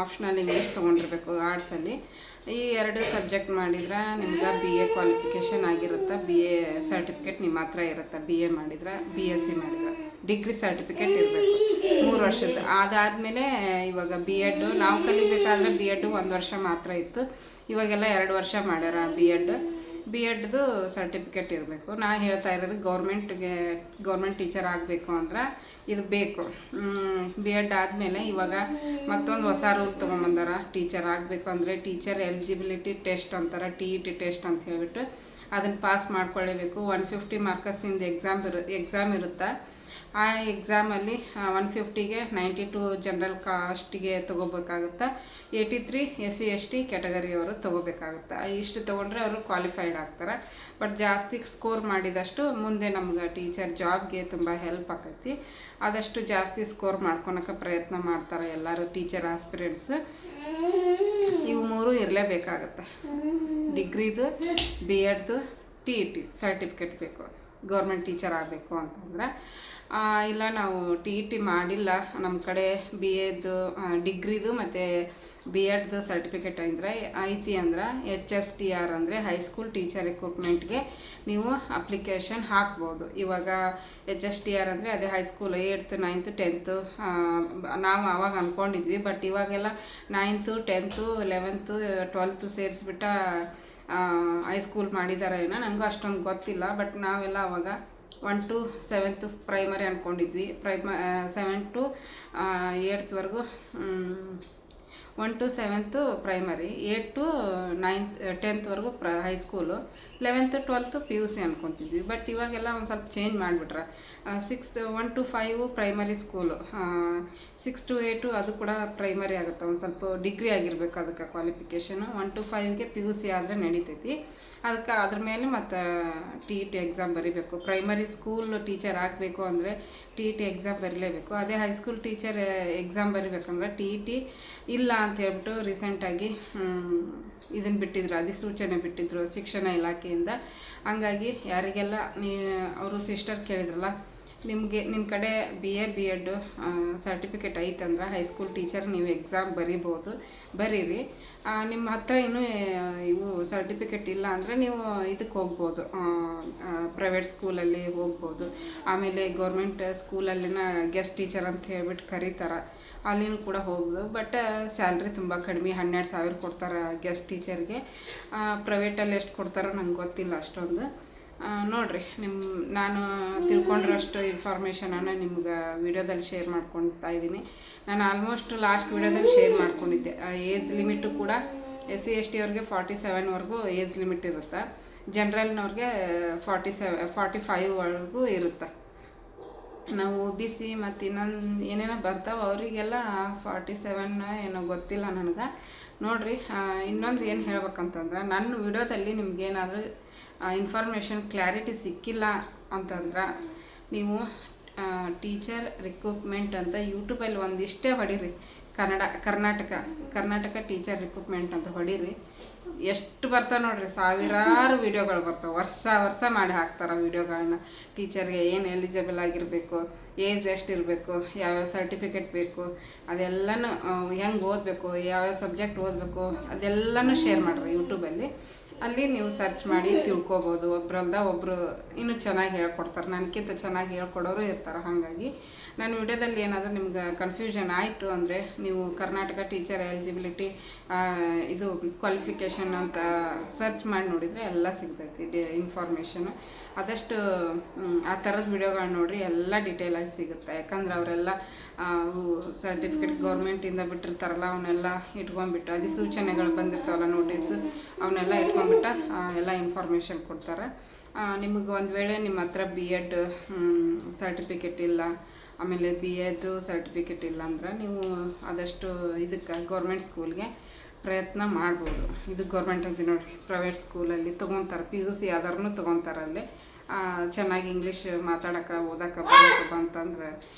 ಆಪ್ಷನಲ್ ಇಂಗ್ಲೀಷ್ ತೊಗೊಂಡಿರ್ಬೇಕು ಆರ್ಟ್ಸಲ್ಲಿ. ಈ 2 ಸಬ್ಜೆಕ್ಟ್ ಮಾಡಿದ್ರೆ ನಿಮ್ಗೆ BA ಕ್ವಾಲಿಫಿಕೇಷನ್ ಆಗಿರುತ್ತೆ, BA ಸರ್ಟಿಫಿಕೇಟ್ ನಿಮ್ಮ ಹತ್ರ ಇರುತ್ತೆ. BA ಮಾಡಿದ್ರೆ, BSc ಮಾಡಿದ್ರೆ ಡಿಗ್ರಿ ಸರ್ಟಿಫಿಕೇಟ್ ಇರಬೇಕು 3 ವರ್ಷದ್ದು. ಅದಾದಮೇಲೆ ಇವಾಗ B.Ed ನಾವು ಕಲಿಬೇಕಾದ್ರೆ B.Ed 1 ವರ್ಷ ಮಾತ್ರ ಇತ್ತು, ಇವಾಗೆಲ್ಲ 2 ವರ್ಷ ಮಾಡ್ಯಾರ B.Edದು ಸರ್ಟಿಫಿಕೇಟ್ ಇರಬೇಕು. ನಾ ಹೇಳ್ತಾ ಇರೋದು ಗೌರ್ಮೆಂಟ್ ಟೀಚರ್ ಆಗಬೇಕು ಅಂದ್ರೆ ಇದು ಬೇಕು. B.Ed ಆದಮೇಲೆ ಇವಾಗ ಮತ್ತೊಂದು ಹೊಸ ರೂಲ್ ತೊಗೊಂಬಂದಾರ. ಟೀಚರ್ ಆಗಬೇಕು ಅಂದರೆ ಟೀಚರ್ ಎಲಿಜಿಬಿಲಿಟಿ ಟೆಸ್ಟ್ ಅಂತಾರೆ, TET ಟೆಸ್ಟ್ ಅಂತ ಹೇಳ್ಬಿಟ್ಟು ಅದನ್ನು ಪಾಸ್ ಮಾಡ್ಕೊಳ್ಳೇಬೇಕು. 150 ಮಾರ್ಕಸ್ಸಿಂದ ಎಕ್ಸಾಮ್ ಇರುತ್ತೆ. ಆ ಎಕ್ಸಾಮಲ್ಲಿ 150ಗೆ 92 ಜನರಲ್ ಕಾಸ್ಟಿಗೆ ತೊಗೋಬೇಕಾಗುತ್ತೆ, 83 SC ST ಕ್ಯಾಟಗರಿಯವರು ತೊಗೋಬೇಕಾಗುತ್ತೆ. ಇಷ್ಟು ತೊಗೊಂಡ್ರೆ ಅವರು ಕ್ವಾಲಿಫೈಡ್ ಆಗ್ತಾರೆ. ಬಟ್ ಜಾಸ್ತಿ ಸ್ಕೋರ್ ಮಾಡಿದಷ್ಟು ಮುಂದೆ ನಮ್ಗೆ ಟೀಚರ್ ಜಾಬ್ಗೆ ತುಂಬ ಹೆಲ್ಪ್ ಆಕೈತಿ. ಆದಷ್ಟು ಜಾಸ್ತಿ ಸ್ಕೋರ್ ಮಾಡ್ಕೊಳಕ್ಕೆ ಪ್ರಯತ್ನ ಮಾಡ್ತಾರೆ ಎಲ್ಲರೂ ಟೀಚರ್ ಆಸ್ಪಿರೆಂಟ್ಸ್. ಇವು 3 ಇರಲೇಬೇಕಾಗತ್ತೆ, ಡಿಗ್ರಿದು, B.Edದು, TET ಸರ್ಟಿಫಿಕೇಟ್ ಬೇಕು ಗೌರ್ಮೆಂಟ್ ಟೀಚರ್ ಆಗಬೇಕು ಅಂತಂದ್ರೆ. ಇಲ್ಲ ನಾವು TET ಮಾಡಿಲ್ಲ, ನಮ್ಮ ಕಡೆ BAದು ಡಿಗ್ರಿದು ಮತ್ತು B.Edದು ಸರ್ಟಿಫಿಕೇಟ್ ಅಂದರೆ ಐತಿ ಅಂದ್ರೆ HSTR ಅಂದರೆ ಹೈಸ್ಕೂಲ್ ಟೀಚರ್ ರಿಕ್ರೂಟ್ಮೆಂಟ್ಗೆ ನೀವು ಅಪ್ಲಿಕೇಶನ್ ಹಾಕ್ಬೋದು. ಇವಾಗ HSTR ಅಂದರೆ ಅದೇ ಹೈಸ್ಕೂಲ್ 8th 9th 10th ನಾವು ಆವಾಗ ಅಂದ್ಕೊಂಡಿದ್ವಿ. ಬಟ್ ಇವಾಗೆಲ್ಲ 9th 10th 11th 12th ಸೇರಿಸ್ಬಿಟ್ಟು high school ಮಾಡಿದ್ದಾರೆ ಏನೋ, ನನಗೂ ಅಷ್ಟೊಂದು ಗೊತ್ತಿಲ್ಲ. ಬಟ್ ನಾವೆಲ್ಲ ಅವಾಗ 1 to 7th ಪ್ರೈಮರಿ ಅಂದ್ಕೊಂಡಿದ್ವಿ. 7 to 8thವರೆಗೂ 1 to 7th primary, 8 to 9th 10thವರೆಗೂ ಹೈಸ್ಕೂಲು, 11th 12th PUC ಅಂದ್ಕೊತಿದ್ವಿ. ಬಟ್ ಇವಾಗೆಲ್ಲ ಒಂದು ಸ್ವಲ್ಪ ಚೇಂಜ್ ಮಾಡಿಬಿಟ್ರೆ 1 to 5 ಪ್ರೈಮರಿ ಸ್ಕೂಲು, 6 to 8 ಅದು ಕೂಡ ಪ್ರೈಮರಿ ಆಗುತ್ತೆ. ಒಂದು ಸ್ವಲ್ಪ ಡಿಗ್ರಿ ಆಗಿರಬೇಕು ಅದಕ್ಕೆ ಕ್ವಾಲಿಫಿಕೇಷನು. 1 to 5ಗೆ PUC ಆದರೆ ನಡೀತೈತಿ. ಅದಕ್ಕೆ ಅದ್ರ ಮೇಲೆ ಮತ್ತು TET ಎಕ್ಸಾಮ್ ಬರೀಬೇಕು. ಪ್ರೈಮರಿ ಸ್ಕೂಲ್ ಟೀಚರ್ ಆಗಬೇಕು ಅಂದರೆ TET ಎಕ್ಸಾಮ್ ಬರೀಲೇಬೇಕು. ಅದೇ ಹೈಸ್ಕೂಲ್ ಟೀಚರ್ ಎಕ್ಸಾಮ್ ಬರೀಬೇಕಂದ್ರೆ TET ಇಲ್ಲ ಅಂತ ಹೇಳ್ಬಿಟ್ಟು ರೀಸೆಂಟಾಗಿ ಇದನ್ನು ಬಿಟ್ಟಿದ್ರು, ಅಧಿಸೂಚನೆ ಬಿಟ್ಟಿದ್ರು ಶಿಕ್ಷಣ ಇಲಾಖೆಯಿಂದ. ಹಂಗಾಗಿ ಯಾರಿಗೆಲ್ಲ ಅವರು ಸಿಸ್ಟರ್ ಕೇಳಿದ್ರಲ್ಲ, ನಿಮಗೆ ನಿಮ್ಮ ಕಡೆ BA B.Ed ಸರ್ಟಿಫಿಕೇಟ್ ಐತಂದ್ರೆ ಹೈಸ್ಕೂಲ್ ಟೀಚರ್ ನೀವು ಎಕ್ಸಾಮ್ ಬರೀರಿ. ನಿಮ್ಮ ಹತ್ರ ಇನ್ನೂ ಇವು ಸರ್ಟಿಫಿಕೇಟ್ ಇಲ್ಲ ಅಂದರೆ ನೀವು ಇದಕ್ಕೆ ಹೋಗ್ಬೋದು, ಪ್ರೈವೇಟ್ ಸ್ಕೂಲಲ್ಲಿ ಹೋಗ್ಬೋದು. ಆಮೇಲೆ ಗೌರ್ಮೆಂಟ್ ಸ್ಕೂಲಲ್ಲಿನ ಗೆಸ್ಟ್ ಟೀಚರ್ ಅಂತ ಹೇಳ್ಬಿಟ್ಟು ಕರೀತಾರೆ, ಅಲ್ಲಿನೂ ಕೂಡ ಹೋಗ್ಬೋದು. ಬಟ್ ಸ್ಯಾಲ್ರಿ ತುಂಬ ಕಡಿಮೆ, 12,000 ಕೊಡ್ತಾರೆ ಗೆಸ್ಟ್ ಟೀಚರ್ಗೆ. ಪ್ರೈವೇಟಲ್ಲಿ ಎಷ್ಟು ಕೊಡ್ತಾರೋ ನಂಗೆ ಗೊತ್ತಿಲ್ಲ ಅಷ್ಟೊಂದು. ನೋಡಿರಿ, ನಾನು ತಿಳ್ಕೊಂಡಿರೋಷ್ಟು ಇನ್ಫಾರ್ಮೇಷನನ್ನು ನಿಮ್ಗೆ ವಿಡಿಯೋದಲ್ಲಿ ಶೇರ್ ಮಾಡ್ಕೊಳ್ತಾ ಇದ್ದೀನಿ. ನಾನು ಆಲ್ಮೋಸ್ಟ್ ಲಾಸ್ಟ್ ವಿಡಿಯೋದಲ್ಲಿ ಶೇರ್ ಮಾಡ್ಕೊಂಡಿದ್ದೆ. ಏಜ್ ಲಿಮಿಟು ಕೂಡ SC ST ಅವ್ರಿಗೆ 47ವರೆಗೂ ಏಜ್ ಲಿಮಿಟ್ ಇರುತ್ತೆ, ಜನರಲ್ನವ್ರಿಗೆ 45ವರೆಗೂ ಇರುತ್ತೆ. ನಾವು OBC ಮತ್ತು ಇನ್ನೊಂದು ಏನೇನೋ ಬರ್ತಾವೆ ಅವರಿಗೆಲ್ಲ 47 ಏನೋ ಗೊತ್ತಿಲ್ಲ ನನಗೆ. ನೋಡಿರಿ, ಇನ್ನೊಂದು ಏನು ಹೇಳ್ಬೇಕಂತಂದ್ರೆ, ನನ್ನ ವಿಡಿಯೋದಲ್ಲಿ ನಿಮ್ಗೇನಾದರೂ ಇನ್ಫಾರ್ಮೇಷನ್ ಕ್ಲಾರಿಟಿ ಸಿಕ್ಕಿಲ್ಲ ಅಂತಂದ್ರೆ ನೀವು ಟೀಚರ್ ರಿಕ್ರೂಟ್ಮೆಂಟ್ ಅಂತ ಯೂಟ್ಯೂಬಲ್ಲಿ ಒಂದಿಷ್ಟೇ ಹೊಡೀರಿ, ಕರ್ನಾಟಕ ಟೀಚರ್ ರಿಕ್ರೂಟ್ಮೆಂಟ್ ಅಂತ ಹೊಡೀರಿ. ಎಷ್ಟು ಬರ್ತಾವೆ ನೋಡಿರಿ, ಸಾವಿರಾರು ವೀಡಿಯೋಗಳು ಬರ್ತಾವೆ. ವರ್ಷ ಮಾಡಿ ಹಾಕ್ತಾರೆ ವೀಡಿಯೋಗಳನ್ನ. ಟೀಚರ್ಗೆ ಏನು ಎಲಿಜಿಬಲ್ ಆಗಿರಬೇಕು, ಏಜ್ ಎಷ್ಟು ಇರಬೇಕು, ಯಾವ್ಯಾವ ಸರ್ಟಿಫಿಕೇಟ್ ಬೇಕು, ಅದೆಲ್ಲನೂ ಹೆಂಗೆ ಓದಬೇಕು, ಯಾವ್ಯಾವ ಸಬ್ಜೆಕ್ಟ್ ಓದಬೇಕು ಅದೆಲ್ಲನೂ ಶೇರ್ ಮಾಡಿರಿ ಯೂಟ್ಯೂಬಲ್ಲಿ. ಅಲ್ಲಿ ನೀವು ಸರ್ಚ್ ಮಾಡಿ ತಿಳ್ಕೊಬೋದು. ಒಬ್ರಲ್ದ ಒಬ್ಬರು ಇನ್ನೂ ಚೆನ್ನಾಗಿ ಹೇಳ್ಕೊಡ್ತಾರೆ, ನನಗಿಂತ ಚೆನ್ನಾಗಿ ಹೇಳ್ಕೊಡೋರು ಇರ್ತಾರೆ. ಹಾಗಾಗಿ ನಾನು ವಿಡಿಯೋದಲ್ಲಿ ಏನಾದರೂ ನಿಮ್ಗೆ ಕನ್ಫ್ಯೂಷನ್ ಆಯಿತು ಅಂದರೆ ನೀವು ಕರ್ನಾಟಕ ಟೀಚರ್ ಎಲಿಜಿಬಿಲಿಟಿ ಇದು ಕ್ವಾಲಿಫಿಕೇಷನ್ ಅಂತ ಸರ್ಚ್ ಮಾಡಿ ನೋಡಿದರೆ ಎಲ್ಲ ಸಿಗ್ತೈತಿ ಇನ್ಫಾರ್ಮೇಷನು. ಆದಷ್ಟು ಆ ಥರದ ವಿಡಿಯೋಗಳನ್ನ ನೋಡಿರಿ, ಎಲ್ಲ ಡೀಟೇಲಾಗಿ ಸಿಗುತ್ತೆ. ಯಾಕಂದ್ರೆ ಅವರೆಲ್ಲ ಸರ್ಟಿಫಿಕೇಟ್ ಗೌರ್ಮೆಂಟಿಂದ ಬಿಟ್ಟಿರ್ತಾರಲ್ಲ, ಅವನ್ನೆಲ್ಲ ಇಟ್ಕೊಂಡ್ಬಿಟ್ಟು ಅಧಿಸೂಚನೆಗಳು ಬಂದಿರ್ತಾವಲ್ಲ, ನೋಟಿಸು, ಅವನ್ನೆಲ್ಲ ಇಟ್ಕೊಂಡ್ಬಿಟ್ಟು ಎಲ್ಲ ಇನ್ಫಾರ್ಮೇಷನ್ ಕೊಡ್ತಾರೆ. ನಿಮಗೆ ಒಂದು ವೇಳೆ ನಿಮ್ಮ ಹತ್ರ ಬಿ ಎಡ್ ಸರ್ಟಿಫಿಕೇಟ್ ಇಲ್ಲ, ಆಮೇಲೆ ಬಿ ಎದ್ದು ಸರ್ಟಿಫಿಕೇಟ್ ಇಲ್ಲ ಅಂದ್ರೆ ನೀವು ಆದಷ್ಟು ಇದಕ್ಕೆ ಗೌರ್ಮೆಂಟ್ ಸ್ಕೂಲ್ಗೆ ಪ್ರಯತ್ನ ಮಾಡ್ಬೋದು. ಇದು ಗೌರ್ಮೆಂಟ್ ಅಂತ ನೋಡಿರಿ, ಪ್ರೈವೇಟ್ ಸ್ಕೂಲಲ್ಲಿ ತೊಗೊತಾರೆ, PUC ಆದ್ರೂ ತೊಗೊತಾರೆ. ಅಲ್ಲಿ ಚೆನ್ನಾಗಿ ಇಂಗ್ಲೀಷ್ ಮಾತಾಡೋಕೆ ಓದೋಕೆ ಬರೋಕೆ ಬಂತಂದ್ರೆ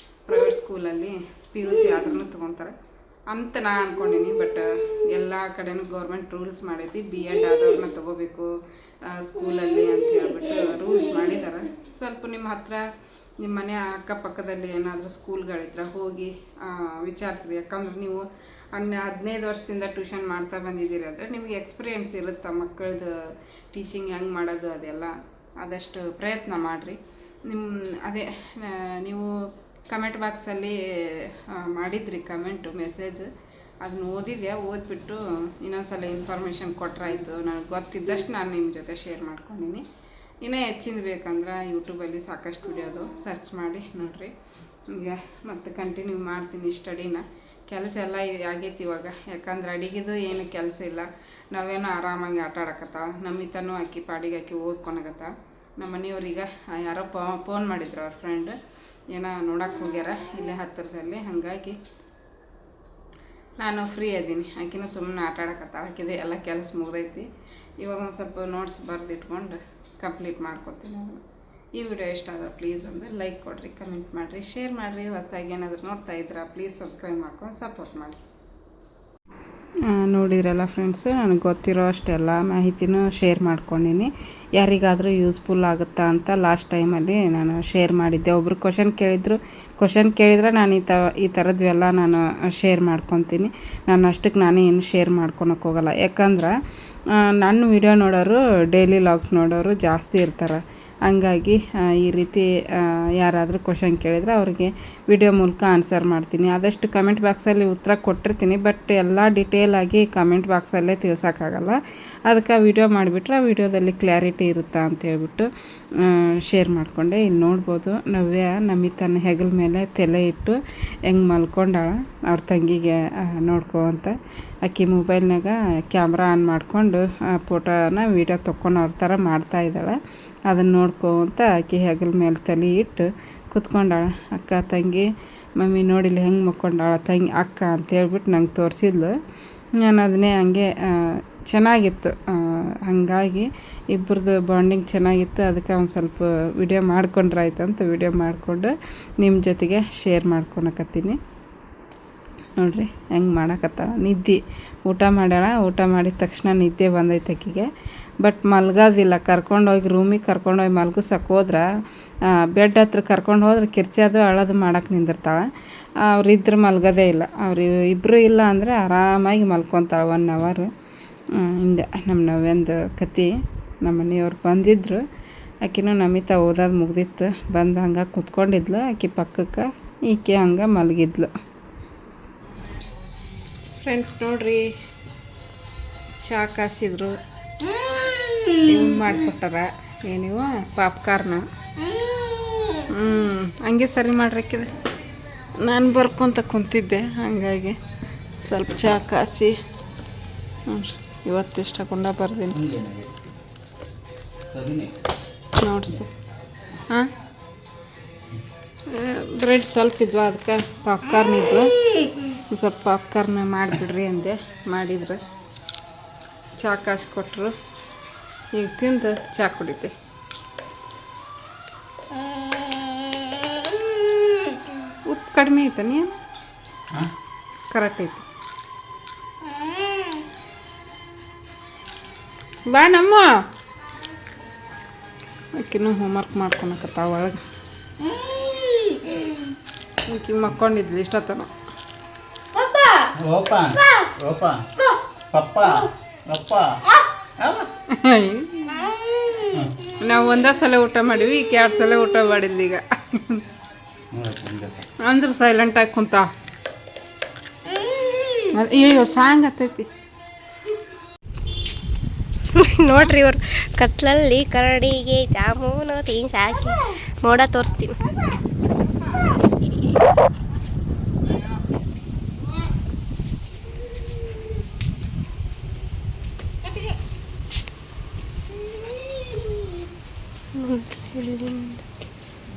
ಪ್ರೈವೇಟ್ ಸ್ಕೂಲಲ್ಲಿ PUC ಆದ್ರೂ ತೊಗೊತಾರೆ ಅಂತ ನಾ ಅಂದ್ಕೊಂಡೀನಿ. ಬಟ್ ಎಲ್ಲ ಕಡೆನೂ ಗೌರ್ಮೆಂಟ್ ರೂಲ್ಸ್ ಮಾಡೈತಿ, ಬಿ ಎಡ್ ಆದವ್ರನ್ನ ತೊಗೋಬೇಕು ಸ್ಕೂಲಲ್ಲಿ ಅಂತ ಹೇಳ್ಬಿಟ್ಟು ರೂಲ್ಸ್ ಮಾಡಿದ್ದಾರೆ. ಸ್ವಲ್ಪ ನಿಮ್ಮ ಹತ್ರ ನಿಮ್ಮ ಮನೆ ಅಕ್ಕಪಕ್ಕದಲ್ಲಿ ಏನಾದರೂ ಸ್ಕೂಲ್ಗಳಿದ್ರೆ ಹೋಗಿ ವಿಚಾರಿಸ್ರಿ. ಯಾಕಂದ್ರೆ ನೀವು 15 ವರ್ಷದಿಂದ ಟ್ಯೂಷನ್ ಮಾಡ್ತಾ ಬಂದಿದ್ದೀರಿ ಅಂದರೆ ನಿಮಗೆ ಎಕ್ಸ್ಪೀರಿಯೆನ್ಸ್ ಇರುತ್ತೆ ಮಕ್ಕಳದು ಟೀಚಿಂಗ್ ಹೆಂಗೆ ಮಾಡೋದು ಅದೆಲ್ಲ. ಆದಷ್ಟು ಪ್ರಯತ್ನ ಮಾಡಿರಿ. ಅದೇ ನೀವು ಕಮೆಂಟ್ ಬಾಕ್ಸಲ್ಲಿ ಮಾಡಿದ್ರಿ ಕಮೆಂಟು ಮೆಸೇಜ್, ಅದನ್ನ ಓದಿದೆ. ಓದ್ಬಿಟ್ಟು ಇನ್ನೊಂದ್ಸಲ ಇನ್ಫಾರ್ಮೇಷನ್ ಕೊಟ್ಟರಾಯ್ತು. ನನಗೆ ಗೊತ್ತಿದ್ದಷ್ಟು ನಾನು ನಿಮ್ಮ ಜೊತೆ ಶೇರ್ ಮಾಡ್ಕೊಂಡಿನಿ. ಇನ್ನೂ ಹೆಚ್ಚಿಂದು ಬೇಕಂದ್ರೆ ಯೂಟ್ಯೂಬಲ್ಲಿ ಸಾಕಷ್ಟು ವಿಡಿಯೋದು ಸರ್ಚ್ ಮಾಡಿ ನೋಡಿರಿ. ಈಗ ಮತ್ತೆ ಕಂಟಿನ್ಯೂ ಮಾಡ್ತೀನಿ ಸ್ಟಡಿನ. ಕೆಲಸ ಎಲ್ಲ ಆಗೈತಿ ಇವಾಗ, ಯಾಕಂದ್ರೆ ಅಡಿಗೆದು ಏನು ಕೆಲಸ ಇಲ್ಲ. ನಾವೇನೋ ಆರಾಮಾಗಿ ಆಟ ಆಡಕತ್ತ, ನಮ್ಮಿತನೂ ಆಕಿ ಪಾಡಿಗೆ ಆಕಿ ಓದ್ಕೊಳಕತ್ತ. ನಮ್ಮ ಮನೆಯವ್ರಿಗೆ ಯಾರೋ ಫೋನ್ ಮಾಡಿದ್ರು, ಅವ್ರ ಫ್ರೆಂಡ್ ಏನೋ ನೋಡಕ್ಕೆ ಹೋಗ್ಯಾರ ಇಲ್ಲೇ ಹತ್ತಿರದಲ್ಲಿ. ಹಾಗಾಗಿ ನಾನು ಫ್ರೀ ಇದ್ದೀನಿ, ಆಕಿನೂ ಸುಮ್ಮನೆ ಆಟ ಆಡಕತ್ತ. ಆಕಿದೆ ಎಲ್ಲ ಕೆಲಸ ಮುಗ್ದೈತಿ. ಇವಾಗ ಒಂದು ಸ್ವಲ್ಪ ನೋಟ್ಸ್ ಬರೆದಿಟ್ಕೊಂಡು ಕಂಪ್ಲೀಟ್ ಮಾಡ್ಕೊತೀನಿ. ಈ ವಿಡಿಯೋ ಇಷ್ಟ ಆದ್ರೆ ಪ್ಲೀಸ್ ಒಂದು ಲೈಕ್ ಕೊಡಿರಿ, ಕಮೆಂಟ್ ಮಾಡಿರಿ, ಶೇರ್ ಮಾಡಿರಿ. ಹೊಸದಾಗಿ ಏನಾದರೂ ನೋಡ್ತಾ ಇದ್ರೆ ಪ್ಲೀಸ್ ಸಬ್ಸ್ಕ್ರೈಬ್ ಮಾಡ್ಕೊಂಡು ಸಪೋರ್ಟ್ ಮಾಡಿ. ನೋಡಿದ್ರಲ್ಲ ಫ್ರೆಂಡ್ಸು, ನನಗೆ ಗೊತ್ತಿರೋ ಅಷ್ಟೆಲ್ಲ ಮಾಹಿತಿನೂ ಶೇರ್ ಮಾಡ್ಕೊಂಡಿನಿ. ಯಾರಿಗಾದರೂ ಯೂಸ್ಫುಲ್ ಆಗುತ್ತಾ ಅಂತ ಲಾಸ್ಟ್ ಟೈಮಲ್ಲಿ ನಾನು ಶೇರ್ ಮಾಡಿದ್ದೆ. ಒಬ್ಬರು ಕ್ವಶನ್ ಕೇಳಿದ್ರೆ ನಾನು ಈ ಥರದ್ವೆಲ್ಲ ನಾನು ಶೇರ್ ಮಾಡ್ಕೊತೀನಿ. ನಾನು ಅಷ್ಟಕ್ಕೆ ನಾನೇ ಏನು ಶೇರ್ ಮಾಡ್ಕೊಳಕ್ಕೆ ಹೋಗಲ್ಲ. ಯಾಕಂದ್ರೆ ನನ್ನ ವಿಡಿಯೋ ನೋಡೋರು ಡೈಲಿ ಲಾಗ್ಸ್ ನೋಡೋರು ಜಾಸ್ತಿ ಇರ್ತಾರೆ. ಹಂಗಾಗಿ ಈ ರೀತಿ ಯಾರಾದರೂ ಕ್ವಶನ್ ಕೇಳಿದರೆ ಅವ್ರಿಗೆ ವಿಡಿಯೋ ಮೂಲಕ ಆನ್ಸರ್ ಮಾಡ್ತೀನಿ. ಆದಷ್ಟು ಕಮೆಂಟ್ ಬಾಕ್ಸಲ್ಲಿ ಉತ್ತರ ಕೊಟ್ಟಿರ್ತೀನಿ, ಬಟ್ ಎಲ್ಲ ಡೀಟೇಲಾಗಿ ಕಮೆಂಟ್ ಬಾಕ್ಸಲ್ಲೇ ತಿಳ್ಸೋಕ್ಕಾಗಲ್ಲ. ಅದಕ್ಕೆ ವಿಡಿಯೋ ಮಾಡಿಬಿಟ್ರೆ ಆ ವಿಡಿಯೋದಲ್ಲಿ ಕ್ಲಾರಿಟಿ ಇರುತ್ತಾ ಅಂತ ಹೇಳ್ಬಿಟ್ಟು ಶೇರ್ ಮಾಡಿಕೊಂಡೆ. ಇಲ್ಲಿ ನೋಡ್ಬೋದು, ನವ್ಯ ನಮಿತನ ಹೆಗಲ ಮೇಲೆ ತಲೆ ಇಟ್ಟು ಹೆಂಗೆ ಮಲ್ಕೊಂಡಾಳ ಅವ್ರ ತಂಗಿಗೆ ನೋಡ್ಕೊ ಅಂತ. ಆಕಿ ಮೊಬೈಲ್ನಾಗ ಕ್ಯಾಮ್ರಾ ಆನ್ ಮಾಡಿಕೊಂಡು ಫೋಟೋನ ವೀಡಿಯೋ ತೊಗೊಂಡು ಅವ್ರ ಥರ ಮಾಡ್ತಾಯಿದ್ದಾಳೆ. ಅದನ್ನು ನೋಡ್ಕೊಂತ ಆಕಿ ಹೆಗಲ ಮೇಲೆ ತಲೆ ಇಟ್ಟು ಕುತ್ಕೊಂಡಾಳ. ಅಕ್ಕ ತಂಗಿ ಮಮ್ಮಿ ನೋಡಿಲ್ಲ ಹೆಂಗೆ ಮಕ್ಕೊಂಡಾಳ ತಂಗಿ ಅಕ್ಕ ಅಂತ ಹೇಳ್ಬಿಟ್ಟು ನಂಗೆ ತೋರಿಸಿದ್ಲು. ನಾನು ಅದನ್ನೇ ಹಂಗೆ ಚೆನ್ನಾಗಿತ್ತು. ಹಾಗಾಗಿ ಇಬ್ಬರದು ಬಾಂಡಿಂಗ್ ಚೆನ್ನಾಗಿತ್ತು. ಅದಕ್ಕೆ ಒಂದು ಸ್ವಲ್ಪ ವಿಡಿಯೋ ಮಾಡ್ಕೊಂಡ್ರಾಯ್ತು ಅಂತ ವಿಡಿಯೋ ಮಾಡಿಕೊಂಡು ನಿಮ್ಮ ಜೊತೆಗೆ ಶೇರ್ ಮಾಡ್ಕೊಳಕತ್ತೀನಿ. ನೋಡಿರಿ ಹೆಂಗೆ ಮಾಡಕತ್ತಾಳ. ನಿದ್ದೆ ಊಟ ಮಾಡ್ಯಾಳ. ಊಟ ಮಾಡಿದ ತಕ್ಷಣ ನಿದ್ದೆ ಬಂದೈತೆ ಆಕಿಗೆ. ಬಟ್ ಮಲ್ಗೋದಿಲ್ಲ. ಕರ್ಕೊಂಡೋಗಿ ರೂಮಿಗೆ ಕರ್ಕೊಂಡೋಗಿ ಮಲ್ಗಿಸಕ್ಕೆ ಹೋದ್ರೆ ಬೆಡ್ ಹತ್ರ ಕರ್ಕೊಂಡು ಹೋದ್ರೆ ಕಿರ್ಚೋದು ಅಳೋದು ಮಾಡೋಕೆ ನಿಂದಿರ್ತಾಳೆ. ಅವರಿದ್ರೆ ಮಲ್ಗೋದೇ ಇಲ್ಲ. ಅವರು ಇಬ್ಬರು ಇಲ್ಲ ಅಂದರೆ ಆರಾಮಾಗಿ ಮಲ್ಕೊತಾಳೆ 1 hour. ಹಿಂಗೆ ನಮ್ಮ ನವ್ಯಂದು ಕತೆ. ನಮ್ಮ ಮನೆಯವ್ರು ಬಂದಿದ್ದರು. ಆಕಿನೂ ನಮಿತಾ ಓದೋದು ಮುಗ್ದಿತ್ತು. ಬಂದು ಹಂಗೆ ಕುತ್ಕೊಂಡಿದ್ಲು ಆಕಿ ಪಕ್ಕಕ್ಕೆ. ಈಕೆ ಹಂಗೆ ಮಲಗಿದ್ಲು. ಫ್ರೆಂಡ್ಸ್ ನೋಡ್ರಿ, ಚಹಾ ಕಾಸಿದ್ರು, ಇವ್ನು ಮಾಡಿಕೊಟ್ಟಾರ ಏನಿವ ಪಾಪ್ಕಾರ್ನ. ಹಂಗೆ ಸರಿ ಮಾಡ್ರಕ್ಕಿದೆ. ನಾನು ಬರ್ಕೊತ ಕುಂತಿದ್ದೆ, ಹಾಗಾಗಿ ಸ್ವಲ್ಪ ಚಹಾ ಕಾಸಿ ನೋಡ್ರಿ ಇವತ್ತು ಇಷ್ಟ ಕೊಂಡ ಬರ್ತೀನಿ ನೋಡ್ಸಿ. ಹಾಂ, ಬ್ರೆಡ್ ಸ್ವಲ್ಪ ಇದ್ವಾ, ಅದಕ್ಕೆ ಪಾಪ್ಕಾರ್ನ್ ಇದ್ವು. ಸ್ವಲ್ಪ ಪಾಪ್ಕಾರ್ನ್ ಮಾಡಿಬಿಡ್ರಿ ಅಂದೆ. ಮಾಡಿದ್ರೆ ಚಹಾ ಕಾಸು ಕೊಟ್ಟರು. ಈಗ ತಿಂದು ಚಹಾ ಕುಡಿತೆ. ಉಪ್ಪು ಕಡಿಮೆ ಐತೆ ನೀನು ಕರೆಕ್ಟ್ ಐತಿ. ಬಾ ನಮ್ಮ ಆಕಿನೂ ಹೋಮ್ವರ್ಕ್ ಮಾಡ್ಕೊಳಕತ್ತಾವ ಒಳಗೆ. ಆಕಿ ಮಕ್ಕೊಂಡಿದ್ಲು ಇಷ್ಟೊತ್ತನ. ನಾವು ಒಂದೇ ಸಲ ಊಟ ಮಾಡೀವಿ, ಈಗ 2 ಸಲ ಊಟ ಮಾಡಿದ್ಲಿ. ಈಗ ಅಂದ್ರೆ ಸೈಲೆಂಟಾಗಿ ಕುಂತ. ಅಯ್ಯೋ ಸಾಂಗ್ ಹತ್ತೈತಿ ನೋಡ್ರಿ. ಇವ್ರು ಕತ್ಲಲ್ಲಿ ಕರಡಿಗೆ ಜಾಮೂನು ತಿನ್ಸಾಕಿ ಮೋಡ ತೋರಿಸ್ತೀನಿ.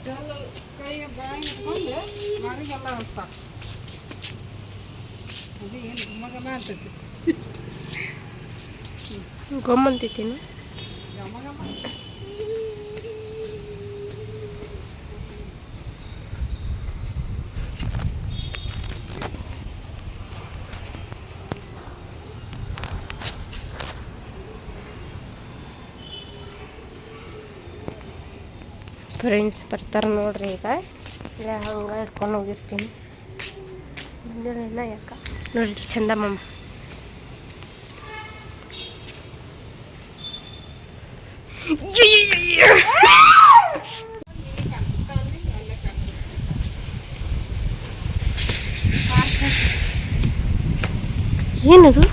ಜಲ್ ಕೈ ಬಾಯಿ ಇಟ್ಕೊಂಡು ಮನೆಗೆಲ್ಲ ಹಚ್ತಾ ಅದು ಏನು ಮಗನ ಅಂತೈತಿ ಗಮ್ಮಂತೈತೇನು ಫ್ರೆಂಡ್ಸ್ ಬರ್ತಾರೆ ನೋಡ್ರಿ ಈಗ ಇಲ್ಲ ಹಂಗೆ ಇಟ್ಕೊಂಡು ಹೋಗಿರ್ತೀನಿ ಇದೆಲ್ಲ ಯಾಕ ನೋಡ್ರಿ ಚಂದ ಮಾಮ ಏನದು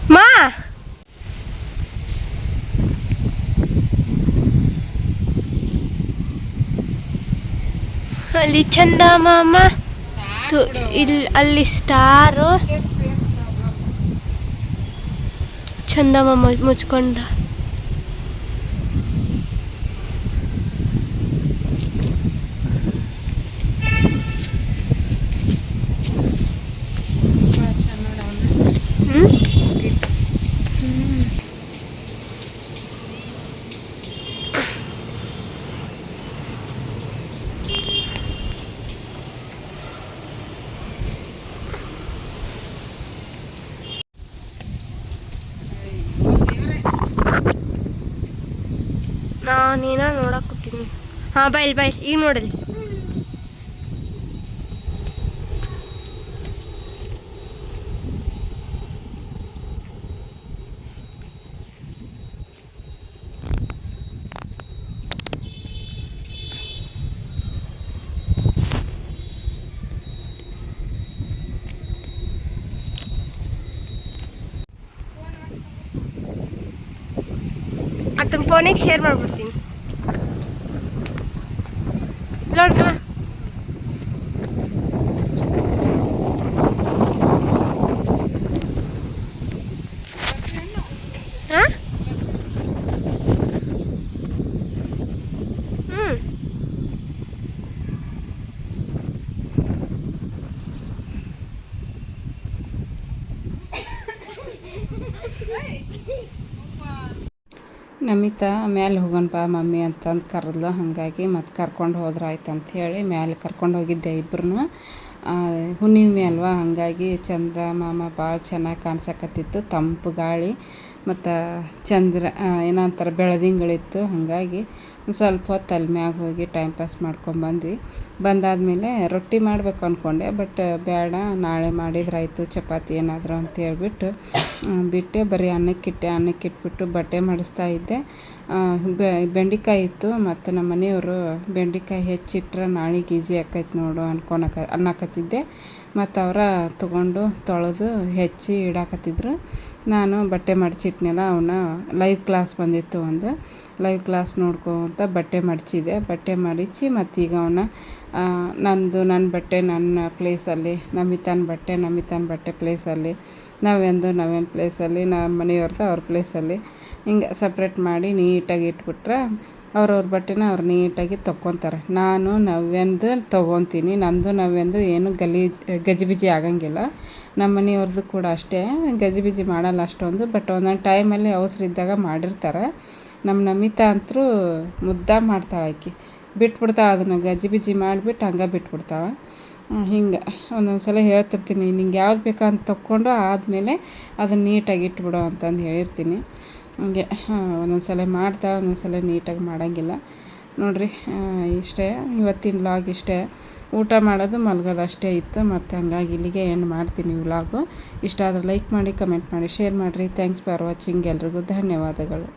ಮಾ ಅಲ್ಲಿ ಚಂದ ಮಾಮ ಇಲ್ಲಿ ಅಲ್ಲಿ ಸ್ಟಾರು ಚಂದ ಮಾಮ ಮುಚ್ಕೊಂಡ್ರ ನಾನೇನ ನೋಡಕ್ ಕೂತೀನಿ ಹಾಂ ಬಾಯ್ ಈಗ ನೋಡಲಿ ಅದನ್ನ ಫೋನಿಗೆ ಶೇರ್ ಮಾಡ್ಬಿಡ್ತೀನಿ ನೋಡ್ಕಣ ಹಾಂ ನಮಿತಾ ಮ್ಯಾಲೆ ಹೋಗೋಣಪ್ಪ ಮಮ್ಮಿ ಅಂತಂದು ಕರೆದ್ಲು ಹಾಗಾಗಿ ಮತ್ತು ಕರ್ಕೊಂಡು ಹೋದ್ರೆ ಆಯ್ತು ಅಂಥೇಳಿ ಮ್ಯಾಲೆ ಕರ್ಕೊಂಡು ಹೋಗಿದ್ದೆ ಇಬ್ಬರೂ ಹುಣ್ಣಿಮೆ ಅಲ್ವಾ ಹಾಗಾಗಿ ಚಂದ್ರ ಮಾಮ ಭಾಳ ಚೆನ್ನಾಗಿ ಕಾಣಿಸಕತ್ತಿತ್ತು ತಂಪು ಗಾಳಿ ಮತ್ತು ಚಂದ್ರ ಏನಂತಾರೆ ಬೆಳದಿಂಗಳಿತ್ತು ಹಾಗಾಗಿ ಸ್ವಲ್ಪ ಹೊತ್ತು ಅಲ್ಲಿ ಮ್ಯಾಗ ಹೋಗಿ ಟೈಮ್ ಪಾಸ್ ಮಾಡ್ಕೊಂಬಂದ್ವಿ ಬಂದಾದಮೇಲೆ ರೊಟ್ಟಿ ಮಾಡ್ಬೇಕು ಅಂದ್ಕೊಂಡೆ ಬಟ್ ಬೇಡ ನಾಳೆ ಮಾಡಿದ್ರಾಯ್ತು ಚಪಾತಿ ಏನಾದರೂ ಅಂತ ಹೇಳ್ಬಿಟ್ಟು ಬಿಟ್ಟೆ ಬರೀ ಅನ್ನಕ್ಕಿಟ್ಬಿಟ್ಟು ಬಟ್ಟೆ ಮಾಡಿಸ್ತಾ ಇದ್ದೆ ಬೆಂಡೆಕಾಯಿ ಇತ್ತು ಮತ್ತು ನಮ್ಮ ಮನೆಯವರು ಬೆಂಡೆಕಾಯಿ ಹೆಚ್ಚಿಟ್ರೆ ನಾಳೆಗೆ ಈಸಿ ಆಕೈತೆ ನೋಡು ಅನ್ನಕತ್ತಿದ್ದೆ ಮತ್ತು ಅವರ ತೊಗೊಂಡು ತೊಳೆದು ಹೆಚ್ಚಿ ಇಡಾಕತ್ತಿದ್ರು ನಾನು ಬಟ್ಟೆ ಮಡಚಿಟ್ನೆಲ್ಲ ಅವನ್ನ ಲೈವ್ ಕ್ಲಾಸ್ ಬಂದಿತ್ತು ಒಂದು ಲೈವ್ ಕ್ಲಾಸ್ ನೋಡ್ಕೊತ ಬಟ್ಟೆ ಮಡಚಿದೆ ಬಟ್ಟೆ ಮಡಚಿ ಮತ್ತೀಗ ಅವನ್ನ ನನ್ನ ಬಟ್ಟೆ ನನ್ನ ಪ್ಲೇಸಲ್ಲಿ ನಮಿತಾನ ಬಟ್ಟೆ ಪ್ಲೇಸಲ್ಲಿ ನಾವೇನು ಪ್ಲೇಸಲ್ಲಿ ನಮ್ಮ ಮನೆಯವ್ರದ್ದು ಅವ್ರ ಪ್ಲೇಸಲ್ಲಿ ಹಿಂಗೆ ಸಪ್ರೇಟ್ ಮಾಡಿ ನೀಟಾಗಿ ಇಟ್ಬಿಟ್ರೆ ಅವ್ರವ್ರ ಬಟ್ಟೆನ ಅವ್ರು ನೀಟಾಗಿ ತೊಗೊತಾರೆ ನಾನು ನವ್ಯಂದು ತೊಗೊತೀನಿ ನವ್ಯಂದು ಏನು ಗಜಿಬಿಜಿ ಆಗಂಗಿಲ್ಲ ನಮ್ಮ ಮನೆಯವ್ರದ್ದು ಕೂಡ ಅಷ್ಟೇ ಗಜಿಬಿಜಿ ಮಾಡಲ್ಲ ಅಷ್ಟೊಂದು ಬಟ್ ಒಂದೊಂದು ಟೈಮಲ್ಲಿ ಅವಸರ ಇದ್ದಾಗ ಮಾಡಿರ್ತಾರೆ ನಮ್ಮ ನಮಿತಾ ಅಂತೂ ಮುದ್ದಾಗಿ ಮಾಡ್ತಾಳೆ ಆಕಿ ಬಿಟ್ಬಿಡ್ತಾಳೆ ಅದನ್ನು ಗಜಿಬಿಜಿ ಮಾಡಿಬಿಟ್ಟು ಹಂಗೆ ಬಿಟ್ಬಿಡ್ತಾಳೆ ಹಿಂಗೆ ಒಂದೊಂದು ಸಲ ಹೇಳ್ತಿರ್ತೀನಿ ನಿಂಗೆ ಯಾವ್ದು ಬೇಕಂತ ತೊಗೊಂಡು ಆದಮೇಲೆ ಅದನ್ನು ನೀಟಾಗಿ ಇಟ್ಬಿಡು ಅಂತಂದು ಹೇಳಿರ್ತೀನಿ ಹಂಗೆ ಒಂದೊಂದು ಸಲ ಮಾಡ್ತಾಳೆ ಒಂದೊಂದು ಸಲ ನೀಟಾಗಿ ಮಾಡೋಂಗಿಲ್ಲ ನೋಡಿರಿ ಇಷ್ಟೇ ಇವತ್ತಿನ ವ್ಲಾಗ್ ಇಷ್ಟೇ ಊಟ ಮಾಡೋದು ಮಲಗೋದು ಅಷ್ಟೇ ಇತ್ತು ಮತ್ತು ಹಂಗಾಗಿ ಇಲ್ಲಿಗೆ ಎಂಡ್ ಮಾಡ್ತೀನಿ ವ್ಲಾಗು ಇಷ್ಟ ಆದರೆ ಲೈಕ್ ಮಾಡಿ ಕಮೆಂಟ್ ಮಾಡಿ ಶೇರ್ ಮಾಡಿರಿ ಥ್ಯಾಂಕ್ಸ್ ಫಾರ್ ವಾಚಿಂಗ್ ಎಲ್ರಿಗೂ ಧನ್ಯವಾದಗಳು